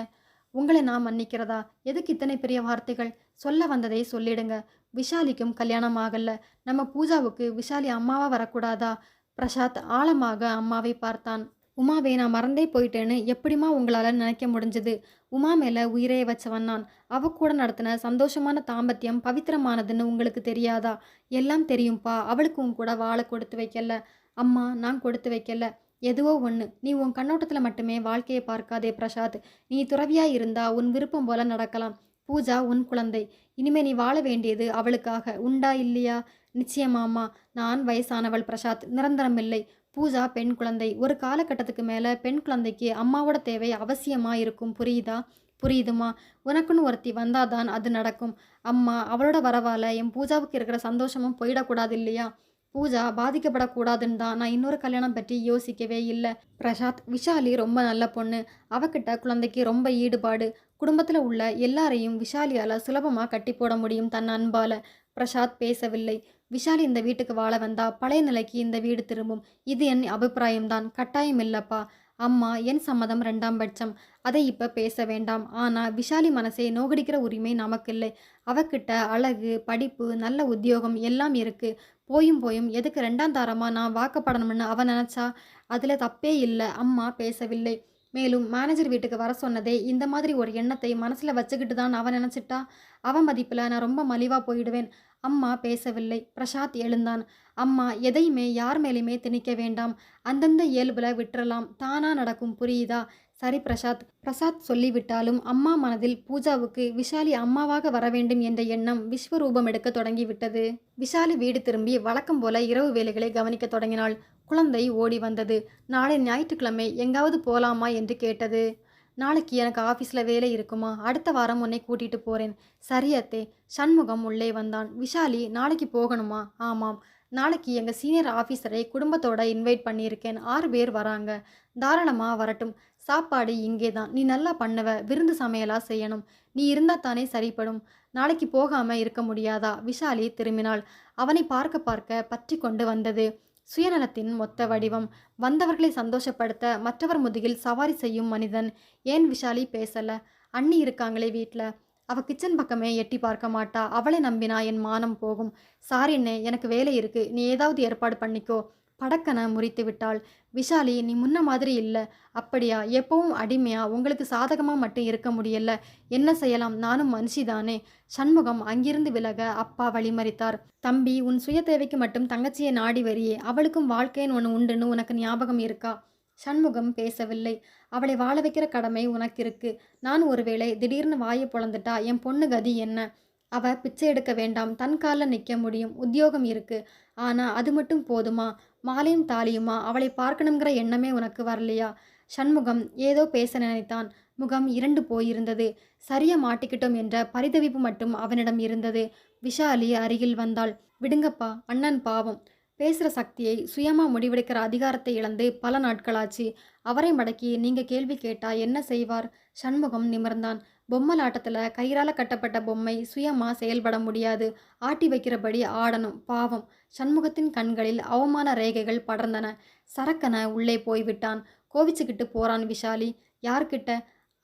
உங்களை நான் மன்னிக்கிறதா? எதுக்கு இத்தனை பெரிய வார்த்தைகள்? சொல்ல வந்ததை சொல்லிடுங்க. விஷாலிக்கும் கல்யாணம் ஆகல. நம்ம பூஜாவுக்கு விஷாலி அம்மாவா வரக்கூடாதா? பிரசாத் ஆழமாக அம்மாவை பார்த்தான். உமாவே, நான் மறந்தே போயிட்டேன்னு எப்படிமா உங்களால் நினைக்க முடிஞ்சது? உமா மேலே உயிரே வச்சவன் நான். அவ கூட நடத்தின சந்தோஷமான தாம்பத்தியம் பவித்திரமானதுன்னு உங்களுக்கு தெரியாதா? எல்லாம் தெரியும்ப்பா. அவளுக்கு உன் கூட வாழை கொடுத்து வைக்கல. அம்மா, நான் கொடுத்து வைக்கல. எதுவோ ஒன்று. நீ உன் கண்ணோட்டத்தில் மட்டுமே வாழ்க்கையை பார்க்காதே பிரசாத். நீ துறவியாக இருந்தா உன் விருப்பம் போல நடக்கலாம். பூஜா உன் குழந்தை. இனிமே நீ வாழ வேண்டியது அவளுக்காக. உண்டா இல்லையா? நிச்சயமாம்மா. நான் வயசானவள் பிரசாத், நிரந்தரமில்லை. பூஜா பெண் குழந்தை. ஒரு காலகட்டத்துக்கு மேலே பெண் குழந்தைக்கு அம்மாவோட தேவை அவசியமாக இருக்கும், புரியுதா? புரியுதுமா. உனக்குன்னு ஒருத்தி வந்தாதான் அது நடக்கும். அம்மா, அவளோட வரவால் என் பூஜாவுக்கு இருக்கிற சந்தோஷமும் போயிடக்கூடாது இல்லையா? பூஜா பாதிக்கப்படக்கூடாதுன்னு தான் நான் இன்னொரு கல்யாணம் பற்றி யோசிக்கவே இல்லை. பிரசாத், விஷாலி ரொம்ப நல்ல பொண்ணு. அவகிட்ட குழந்தைக்கு ரொம்ப ஈடுபாடு. குடும்பத்தில் உள்ள எல்லாரையும் விஷாலியால் சுலபமாக கட்டி போட முடியும் தன் அன்பால். பிரசாத் பேசவில்லை. விஷாலி இந்த வீட்டுக்கு வாழ வந்தா பழைய நிலைக்கு இந்த வீடு திரும்பும். இது என் அபிப்பிராயம்தான், கட்டாயம் இல்லப்பா. அம்மா, என் சம்மதம் 2ஆம் பட்சம். அதை இப்போ பேச வேண்டாம். ஆனால் விஷாலி மனசை நோகடிக்கிற உரிமை நமக்கில்லை. அவகிட்ட அழகு, படிப்பு, நல்ல உத்தியோகம் எல்லாம் இருக்கு. போயும் போயும் எதுக்கு 2ஆம் தாரமாக நான் வாக்கப்படணும்னு அவன் நினச்சா? அதில் தப்பே இல்லை. அம்மா பேசவில்லை. மேலும் மேனேஜர் வீட்டுக்கு வர சொன்னதே இந்த மாதிரி ஒரு எண்ணத்தை மனசில் வச்சுக்கிட்டு தான் அவன் நினச்சிட்டா. அவன் மதிப்பில் நான் ரொம்ப மலிவாக போயிடுவேன். அம்மா பேசவில்லை. பிரசாத் எழுந்தான். அம்மா, எதையுமே யார் மேலேயுமே திணிக்க வேண்டாம். அந்தந்த இயல்புல விட்டுறலாம். தானா நடக்கும், புரியுதா? சரி பிரசாத். பிரசாத் சொல்லிவிட்டாலும் அம்மா மனதில் பூஜாவுக்கு விஷாலி அம்மாவாக வர வேண்டும் என்ற எண்ணம் விஸ்வரூபம் எடுக்க தொடங்கிவிட்டது. விஷாலி வீடு திரும்பி வழக்கம் போல இரவு வேலைகளை கவனிக்க தொடங்கினாள். குழந்தை ஓடி வந்தது. நாளை ஞாயிற்றுக்கிழமை எங்காவது போலாமா என்று கேட்டது. நாளைக்கு எனக்கு ஆஃபீஸில் வேலை இருக்குமா? அடுத்த வாரம் உன்னை கூட்டிட்டு போறேன். சரி அத்தே. சண்முகம் உள்ளே வந்தான். விஷாலி, நாளைக்கு போகணுமா? ஆமாம். நாளைக்கு எங்கள் சீனியர் ஆஃபீஸரை குடும்பத்தோட இன்வைட் பண்ணியிருக்கேன். 6 பேர் வராங்க. தாராளமாக வரட்டும். சாப்பாடு இங்கே தான். நீ நல்லா பண்ணுவ. விருந்து சமையலாக செய்யணும். நீ இருந்தால் தானே சரிப்படும். நாளைக்கு போகாமல் இருக்க முடியாதா? விஷாலி திரும்பினாள். அவனை பார்க்க பார்க்க பற்றி கொண்டு வந்தது. சுயநலத்தின் மொத்த வடிவம். வந்தவர்களை சந்தோஷப்படுத்த மற்றவர் முதுகில் சவாரி செய்யும் மனிதன். ஏன் விஷாலி பேசல? அண்ணி இருக்காங்களே வீட்டில். அவள் கிச்சன் பக்கமே எட்டி பார்க்க மாட்டா. அவளை நம்பினா என் மானம் போகும். சாரிண்ணே, எனக்கு வேலை இருக்கு. நீ ஏதாவது ஏற்பாடு பண்ணிக்கோ. படக்கன முறித்து விட்டாள். விஷாலி, நீ முன்ன மாதிரி இல்லை. அப்படியா? எப்பவும் அடிமையா? உங்களுக்கு சாதகமாக மட்டும் இருக்க முடியல. என்ன செய்யலாம்? நானும் மனுஷிதானே. சண்முகம் அங்கிருந்து விலக அப்பா வழிமறித்தார். தம்பி, உன் சுய தேவைக்கு மட்டும் தங்கச்சியை நாடி வரியே. அவளுக்கும் வாழ்க்கைன்னு ஒன்று உண்டுன்னு உனக்கு ஞாபகம் இருக்கா? சண்முகம் பேசவில்லை. அவளை வாழ வைக்கிற கடமை உனக்கு இருக்கு. நான் ஒருவேளை திடீர்னு வாயை பொளந்துட்டா என் பொண்ணு கதி என்ன? அவ பிச்சை எடுக்க வேண்டாம், தன் காலில் நிற்க முடியும், உத்தியோகம் இருக்கு. ஆனால் அது மட்டும் போதுமா? மாலையும் தாலியுமா? அவளை பார்க்கணுங்கிற எண்ணமே உனக்கு வரலையா? சண்முகம் ஏதோ பேச நினைத்தான். முகம் இருண்டு போயிருந்தது. சரியா மாட்டிக்கிட்டோம் என்ற பரிதவிப்பு மட்டும் அவனிடம் இருந்தது. விஷாலி அருகில் வந்தாள். விடுங்கப்பா, அண்ணன் பாவம். பேசுகிற சக்தியை, சுயமாக முடிவெடுக்கிற அதிகாரத்தை இழந்து பல நாட்களாச்சு. அவரை மடக்கி நீங்க கேள்வி கேட்டா என்ன செய்வார்? சண்முகம் நிமிர்ந்தான். பொம்மலாட்டத்தில் கயிறால கட்டப்பட்ட பொம்மை சுயமாக செயல்பட முடியாது. ஆட்டி வைக்கிறபடி ஆடணும். பாவம். சண்முகத்தின் கண்களில் அவமான ரேகைகள் படர்ந்தன. சரக்கன உள்ளே போய்விட்டான். கோவிச்சுக்கிட்டு போறான் விஷாலி. யார்கிட்ட?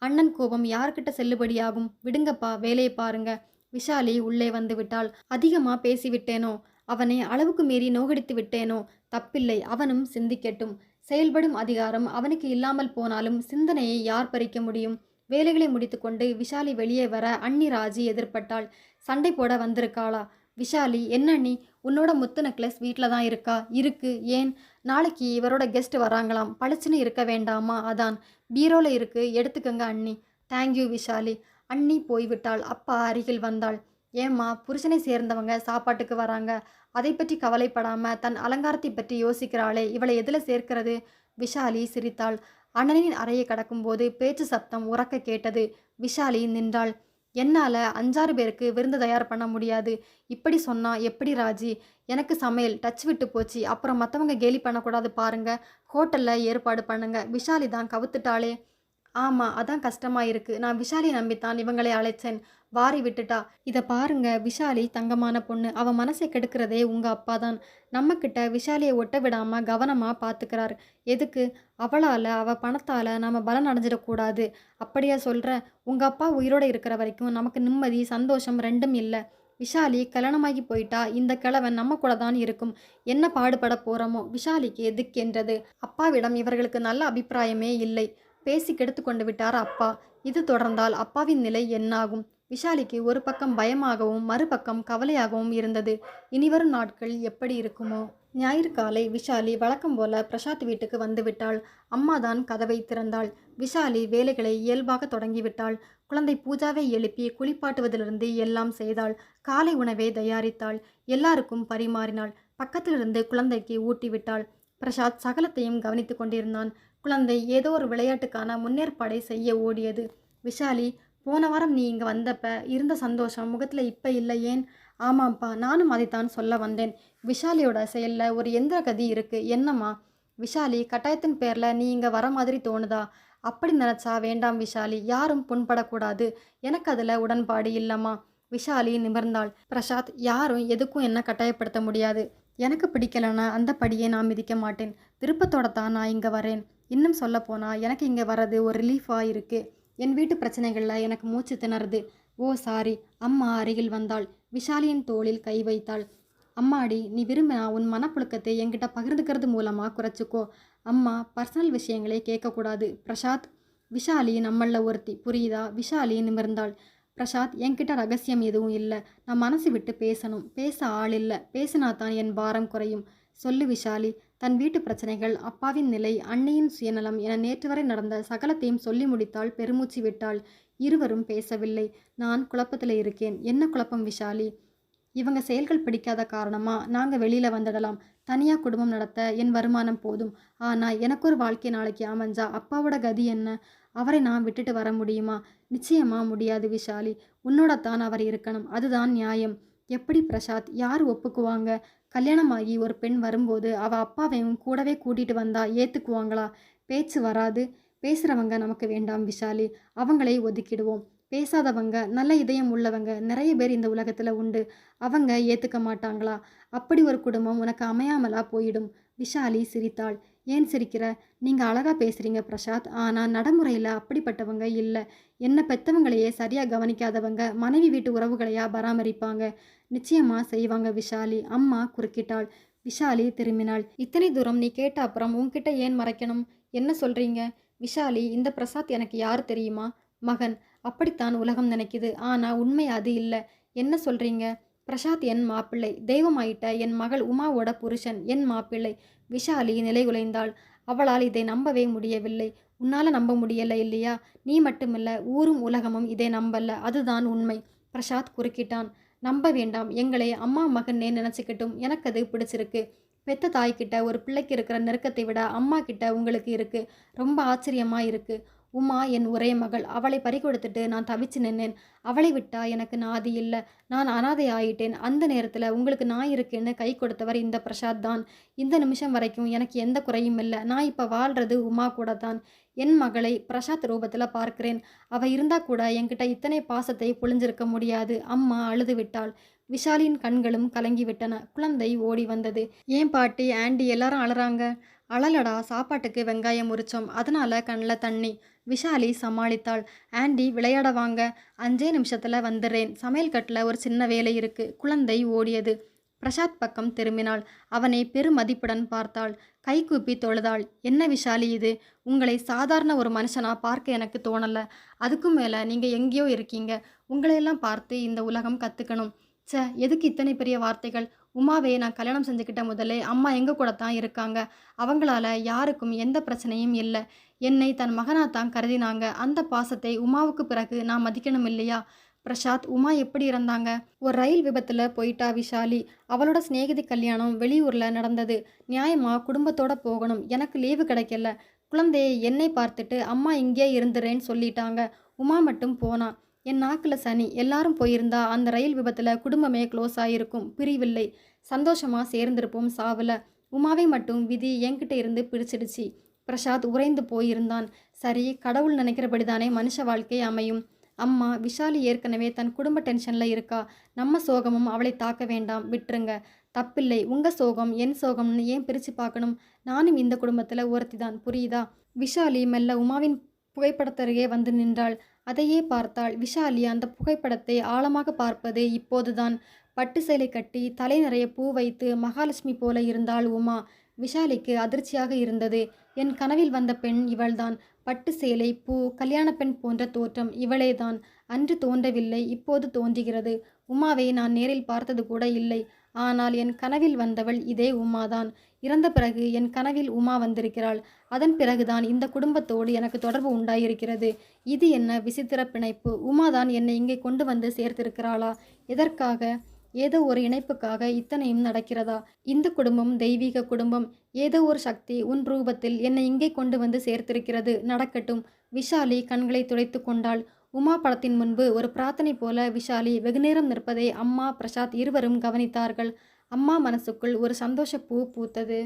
அண்ணன் கோபம் யார்கிட்ட செல்லுபடியாகும்? விடுங்கப்பா, வேலையை பாருங்க. விஷாலி உள்ளே வந்து விட்டாள். அதிகமாக பேசிவிட்டேனோ? அவனை அளவுக்கு மீறி நோகடித்து விட்டேனோ? தப்பில்லை, அவனும் சிந்திக்கட்டும். செயல்படும் அதிகாரம் அவனுக்கு இல்லாமல் போனாலும் சிந்தனையை யார் பறிக்க முடியும்? வேலைகளை முடித்துக்கொண்டு விஷாலி வெளியே வர அண்ணி ராஜி எதிர்பட்டாள். சண்டை போட வந்திருக்காளா? விஷாலி, என்ன அண்ணி, உன்னோட முத்து நெக்லஸ் வீட்டில் தான் இருக்கா? இருக்கு. ஏன்? நாளைக்கு இவரோட கெஸ்ட் வராங்களாம். பளிச்சுன்னு இருக்க வேண்டாமா? அதான். பீரோல இருக்கு, எடுத்துக்கங்க அண்ணி. தேங்க்யூ விஷாலி. அண்ணி போய்விட்டாள். அப்பா அருகில் வந்தாள். ஏம்மா, புருஷனை சேர்ந்தவங்க சாப்பாட்டுக்கு வராங்க. அதை பற்றி கவலைப்படாம தன் அலங்காரத்தை பற்றி யோசிக்கிறாளே, இவளை எதில் சேர்க்கிறது? விஷாலி சிரித்தாள். அண்ணனின் அறையை கடக்கும்போது பேச்சு சப்தம் உறக்க கேட்டது. விஷாலி நின்றாள். என்னால் 5-6 பேருக்கு விருந்து தயார் பண்ண முடியாது. இப்படி சொன்னா எப்படி ராஜி? எனக்கு சமையல் டச் விட்டு போச்சு. அப்புறம் மற்றவங்க கேலி பண்ணக்கூடாது பாருங்க. ஹோட்டலில் ஏற்பாடு பண்ணுங்க. விஷாலி தான் கவுத்துட்டாளே. ஆமாம், அதான் கஷ்டமாக இருக்குது. நான் விஷாலியை நம்பித்தான் இவங்களை அழைச்சேன். வாரி விட்டுட்டா. இதை பாருங்க, விஷாலி தங்கமான பொண்ணு. அவள் மனசை கெடுக்கிறதே உங்கள் அப்பா தான். நம்மக்கிட்ட விஷாலியை ஒட்ட விடாமல் கவனமாக பார்த்துக்கிறார். எதுக்கு? அவளால், அவள் பணத்தால் நாம் பலன் அடைஞ்சிடக்கூடாது. அப்படியா சொல்கிற? உங்கள் அப்பா உயிரோடு இருக்கிற வரைக்கும் நமக்கு நிம்மதி சந்தோஷம் ரெண்டும் இல்லை. விஷாலி கல்யாணமாகி போயிட்டா இந்த கிழவன் நம்ம கூட தான் இருக்கும். என்ன பாடுபட போகிறோமோ? விஷாலிக்கு திக்கென்றது. அப்பாவிடம் இவர்களுக்கு நல்ல அபிப்பிராயமே இல்லை. பேசி கெடுத்து கொண்டு விட்டார் அப்பா. இது தொடர்ந்தால் அப்பாவின் நிலை என்னாகும்? விஷாலிக்கு ஒரு பக்கம் பயமாகவும் மறுபக்கம் கவலையாகவும் இருந்தது. இனிவரும் நாட்கள் எப்படி இருக்குமோ? ஞாயிறு காலை விஷாலி வழக்கம் போல பிரசாத் வீட்டுக்கு வந்துவிட்டாள். அம்மாதான் கதவை திறந்தாள். விஷாலி வேலைகளை இயல்பாக தொடங்கிவிட்டாள். குழந்தை பூஜாவை எழுப்பி குளிப்பாட்டுவதிலிருந்து எல்லாம் செய்தாள். காலை உணவை தயாரித்தாள். எல்லாருக்கும் பரிமாறினாள். பக்கத்திலிருந்து குழந்தைக்கு ஊட்டிவிட்டாள். பிரசாத் சகலத்தையும் கவனித்து கொண்டிருந்தான். குழந்தை ஏதோ ஒரு விளையாட்டுக்கான முன்னேற்பாடை செய்ய ஓடியது. விஷாலி, போன வாரம் நீ இங்கே வந்தப்ப இருந்த சந்தோஷம் முகத்தில் இப்போ இல்லை, ஏன்? ஆமாம்ப்பா, நானும் அதைத்தான் சொல்ல வந்தேன். விஷாலியோட செயலில் ஒரு எந்திர கதி இருக்குது. என்னம்மா? விஷாலி, கட்டாயத்தின் பேரில் நீ இங்கே வர மாதிரி தோணுதா? அப்படி நினச்சா வேண்டாம் விஷாலி. யாரும் புண்படக்கூடாது. எனக்கு அதில் உடன்பாடு இல்லைம்மா. விஷாலி நிமிர்ந்தாள். பிரசாத், யாரும் எதுக்கும் என்ன கட்டாயப்படுத்த முடியாது. எனக்கு பிடிக்கலன்னா அந்த படியை நான் மிதிக்க மாட்டேன். விருப்பத்தோட தான் நான் இங்கே வரேன். இன்னும் சொல்லப்போனால் எனக்கு இங்கே வர்றது ஒரு ரிலீஃபாக இருக்குது. என் வீட்டு பிரச்சனைகளில் எனக்கு மூச்சு திணறுது. ஓ சாரி. அம்மா அருகில் வந்தாள். விஷாலியின் தோளில் கை வைத்தாள். அம்மாடி, நீ விரும்பினா உன் மனப்புழுக்கத்தை என்கிட்ட பகிர்ந்துக்கிறது மூலமாக குறைச்சிக்கோ. அம்மா பர்சனல் விஷயங்களை கேட்கக்கூடாது. பிரசாத், விஷாலி நம்மள ஒருத்தி, புரியுதா? விஷாலி நிமிர்ந்தாள். பிரசாத், என்கிட்ட ரகசியம் எதுவும் இல்லை. நான் மனசு விட்டு பேசணும். பேச ஆள் இல்லை. பேசினா தான் என் பாரம் குறையும். சொல்லு விஷாலி. தன் வீட்டு பிரச்சனைகள், அப்பாவின் நிலை, அண்ணியின் சுயநலம் என நேற்று வரை நடந்த சகலத்தையும் சொல்லி முடித்தாள். பெருமூச்சு விட்டாள். இருவரும் பேசவில்லை. நான் குழப்பத்தில் இருக்கேன். என்ன குழப்பம் விஷாலி? இவங்க செயல்கள் பிடிக்காத காரணமா நாங்கள் வெளியில் வந்துடலாம். தனியாக குடும்பம் நடத்த என் வருமானம் போதும். ஆனால் எனக்கு ஒரு வாழ்க்கை நாளைக்கு அமைஞ்சா அப்பாவோட கதி என்ன? அவரை நான் விட்டுட்டு வர முடியுமா? நிச்சயமா முடியாது விஷாலி. உன்னோட தான் அவர் இருக்கணும். அதுதான் நியாயம். எப்படி பிரசாத்? யார் ஒப்புக்குவாங்க? கல்யாணமாகி ஒரு பெண் வரும்போது அவள் அப்பாவையும் கூடவே கூட்டிகிட்டு வந்தா ஏற்றுக்குவாங்களா? பேச்சு வராது. பேசுகிறவங்க நமக்கு வேண்டாம் விஷாலி. அவங்களை ஒதுக்கிடுவோம். பேசாதவங்க, நல்ல இதயம் உள்ளவங்க நிறைய பேர் இந்த உலகத்தில் உண்டு. அவங்க ஏற்றுக்க மாட்டாங்களா? அப்படி ஒரு குடும்பம் உனக்கு அமையாமலா போயிடும். விஷாலி சிரித்தாள். ஏன் சிரிக்கிற? நீங்கள் அழகாக பேசுகிறீங்க பிரசாத். ஆனால் நடைமுறையில் அப்படிப்பட்டவங்க இல்லை. என்னை பெற்றவங்களையே சரியாக கவனிக்காதவங்க மனைவி வீட்டு உறவுகளையா பராமரிப்பாங்க? நிச்சயமாக செய்வாங்க விஷாலி. அம்மா குறுக்கிட்டாள். விஷாலி திரும்பினாள். இத்தனை தூரம் நீ கேட்ட அப்புறம் உன்கிட்ட ஏன் மறைக்கணும்? என்ன சொல்கிறீங்க? விஷாலி, இந்த பிரசாத் எனக்கு யார் தெரியுமா? மகன். அப்படித்தான் உலகம் நினைக்குது. ஆனால் உண்மை அது இல்லை. என்ன சொல்கிறீங்க? பிரசாத் என் மாப்பிள்ளை. தெய்வமாயிட்ட என் மகள் உமாவோட புருஷன் என் மாப்பிள்ளை. விஷாலி நிலைகுலைந்தாள். அவளால் இதை நம்பவே முடியவில்லை. உன்னால் நம்ப முடியலை இல்லையா? நீ மட்டுமில்ல, ஊரும் உலகமும் இதை நம்பல. அதுதான் உண்மை. பிரசாத் குறுக்கிட்டான். நம்ப வேண்டாம். எங்களை அம்மா மகன்னே நினச்சிக்கட்டும். எனக்கு அது பிடிச்சிருக்கு. பெத்த தாய்கிட்ட ஒரு பிள்ளைக்கு இருக்கிற நெருக்கத்தை விட அம்மா கிட்ட உங்களுக்கு இருக்குது. ரொம்ப ஆச்சரியமாக இருக்குது. உமா என் ஒரே மகள். அவளை பறிகொடுத்துட்டு நான் தவிச்சு நின்னேன். அவளை விட்டா எனக்கு நாதி இல்லை. நான் அனாதை ஆயிட்டேன். அந்த நேரத்தில் உங்களுக்கு நான் இருக்கேன்னு கை கொடுத்தவர் இந்த பிரசாத் தான். இந்த நிமிஷம் வரைக்கும் எனக்கு எந்த குறையும் இல்லை. நான் இப்போ வாழ்கிறது உமா கூட தான். என் மகளை பிரசாத் ரூபத்தில் பார்க்கிறேன். அவள் இருந்தால் கூட என்கிட்ட இத்தனை பாசத்தை பொழிஞ்சிருக்க முடியாது. அம்மா அழுது விட்டாள். விஷாலின் கண்களும் கலங்கிவிட்டன. குழந்தை ஓடி வந்தது. ஏன் பாட்டி, ஆண்டி எல்லாரும் அழறாங்க? அழலடா, சாப்பாட்டுக்கு வெங்காயம் உரிச்சோம், அதனால கண்ணில் தண்ணி. விஷாலி சமாளித்தாள். ஆண்டி விளையாட வாங்க. 5 நிமிஷத்தில் வந்துடுறேன். சமையல் கட்டில் ஒரு சின்ன வேலை இருக்கு. குழந்தை ஓடியது. பிரசாத் பக்கம் திரும்பினாள். அவனை பெருமதிப்புடன் பார்த்தாள். கைகூப்பி தொழுதாள். என்ன விஷாலி இது? உங்களை சாதாரண ஒரு மனுஷனா பார்க்க எனக்கு தோணலை. அதுக்கும் மேலே நீங்கள் எங்கேயோ இருக்கீங்க. உங்களையெல்லாம் பார்த்து இந்த உலகம் கற்றுக்கணும். எதுக்கு இத்தனை பெரிய வார்த்தைகள்? உமாவே நான் கல்யாணம் செஞ்சுக்கிட்ட முதலே அம்மா எங்கள் கூட தான் இருக்காங்க. அவங்களால யாருக்கும் எந்த பிரச்சனையும் இல்லை. என்னை தன் மகனாத்தான் கருதினாங்க. அந்த பாசத்தை உமாவுக்கு பிறகு நான் மதிக்கணும் இல்லையா? பிரசாத், உமா எப்படி இறந்தாங்க? ஒரு ரயில் விபத்தில் போயிட்டா விஷாலி. அவளோட சிநேகிதி கல்யாணம் வெளியூரில் நடந்தது. நியாயமாக குடும்பத்தோடு போகணும். எனக்கு லீவு கிடைக்கல. குழந்தையை என்னை பார்த்துட்டு அம்மா இங்கே இருந்துறேன்னு சொல்லிட்டாங்க. உமா மட்டும் போனா. என் நாக்கில் சனி. எல்லாரும் போயிருந்தா அந்த ரயில் விபத்தில் குடும்பமே க்ளோஸ் ஆகிருக்கும். பிரிவில்லை. சந்தோஷமாக சேர்ந்திருப்போம் சாவில். உமாவை மட்டும் விதி என்கிட்ட இருந்து பிடிச்சிடுச்சு. பிரசாத் உறைந்து போயிருந்தான். சரி, கடவுள் நினைக்கிறபடி தானே மனுஷ வாழ்க்கை அமையும். அம்மா, விஷாலி ஏற்கனவே தன் குடும்ப டென்ஷனில் இருக்கா. நம்ம சோகமும் அவளை தாக்க வேண்டாம். விட்டுருங்க. தப்பில்லை. உங்கள் சோகம் என் சோகம்னு ஏன் பிரித்து பார்க்கணும்? நானும் இந்த குடும்பத்தில் ஒருத்தி தான். புரியுதா? விஷாலி மெல்ல உமாவின் புகைப்படத்தருகே வந்து நின்றாள். அதையே பார்த்தாள். விஷாலி அந்த புகைப்படத்தை ஆழமாக பார்ப்பது இப்போதுதான். பட்டு சேலை கட்டி தலை நிறைய பூ வைத்து மகாலட்சுமி போல இருந்தாள் உமா. விஷாலிக்கு அதிர்ச்சியாக இருந்தது. என் கனவில் வந்த பெண் இவள்தான். பட்டு சேலை, பூ, கல்யாண பெண் போன்ற தோற்றம் இவளேதான். அன்று தோன்றவில்லை, இப்போது தோன்றுகிறது. உமாவை நான் நேரில் பார்த்தது கூட இல்லை. ஆனால் என் கனவில் வந்தவள் இதே உமாதான். இறந்த பிறகு என் கனவில் உமா வந்திருக்கிறாள். அதன் பிறகுதான் இந்த குடும்பத்தோடு எனக்கு தொடர்பு உண்டாயிருக்கிறது. இது என்ன விசித்திர பிணைப்பு? உமாதான் என்னை இங்கே கொண்டு வந்து சேர்த்திருக்கிறாளா? எதற்காக? ஏதோ ஒரு இணைப்புக்காக இத்தனையும் நடக்கிறதா? இந்த குடும்பம் தெய்வீக குடும்பம். ஏதோ ஒரு சக்தி உன் ரூபத்தில் என்னை இங்கே கொண்டு வந்து சேர்த்திருக்கிறது. நடக்கட்டும். விஷாலி கண்களை துடைத்து கொண்டாள். உமா படத்தின் முன்பு ஒரு பிரார்த்தனை போல விஷாலி வெகுநேரம் நிற்பதை அம்மா, பிரசாத் இருவரும் கவனித்தார்கள். அம்மா மனசுக்குள் ஒரு சந்தோஷ பூ பூத்தது.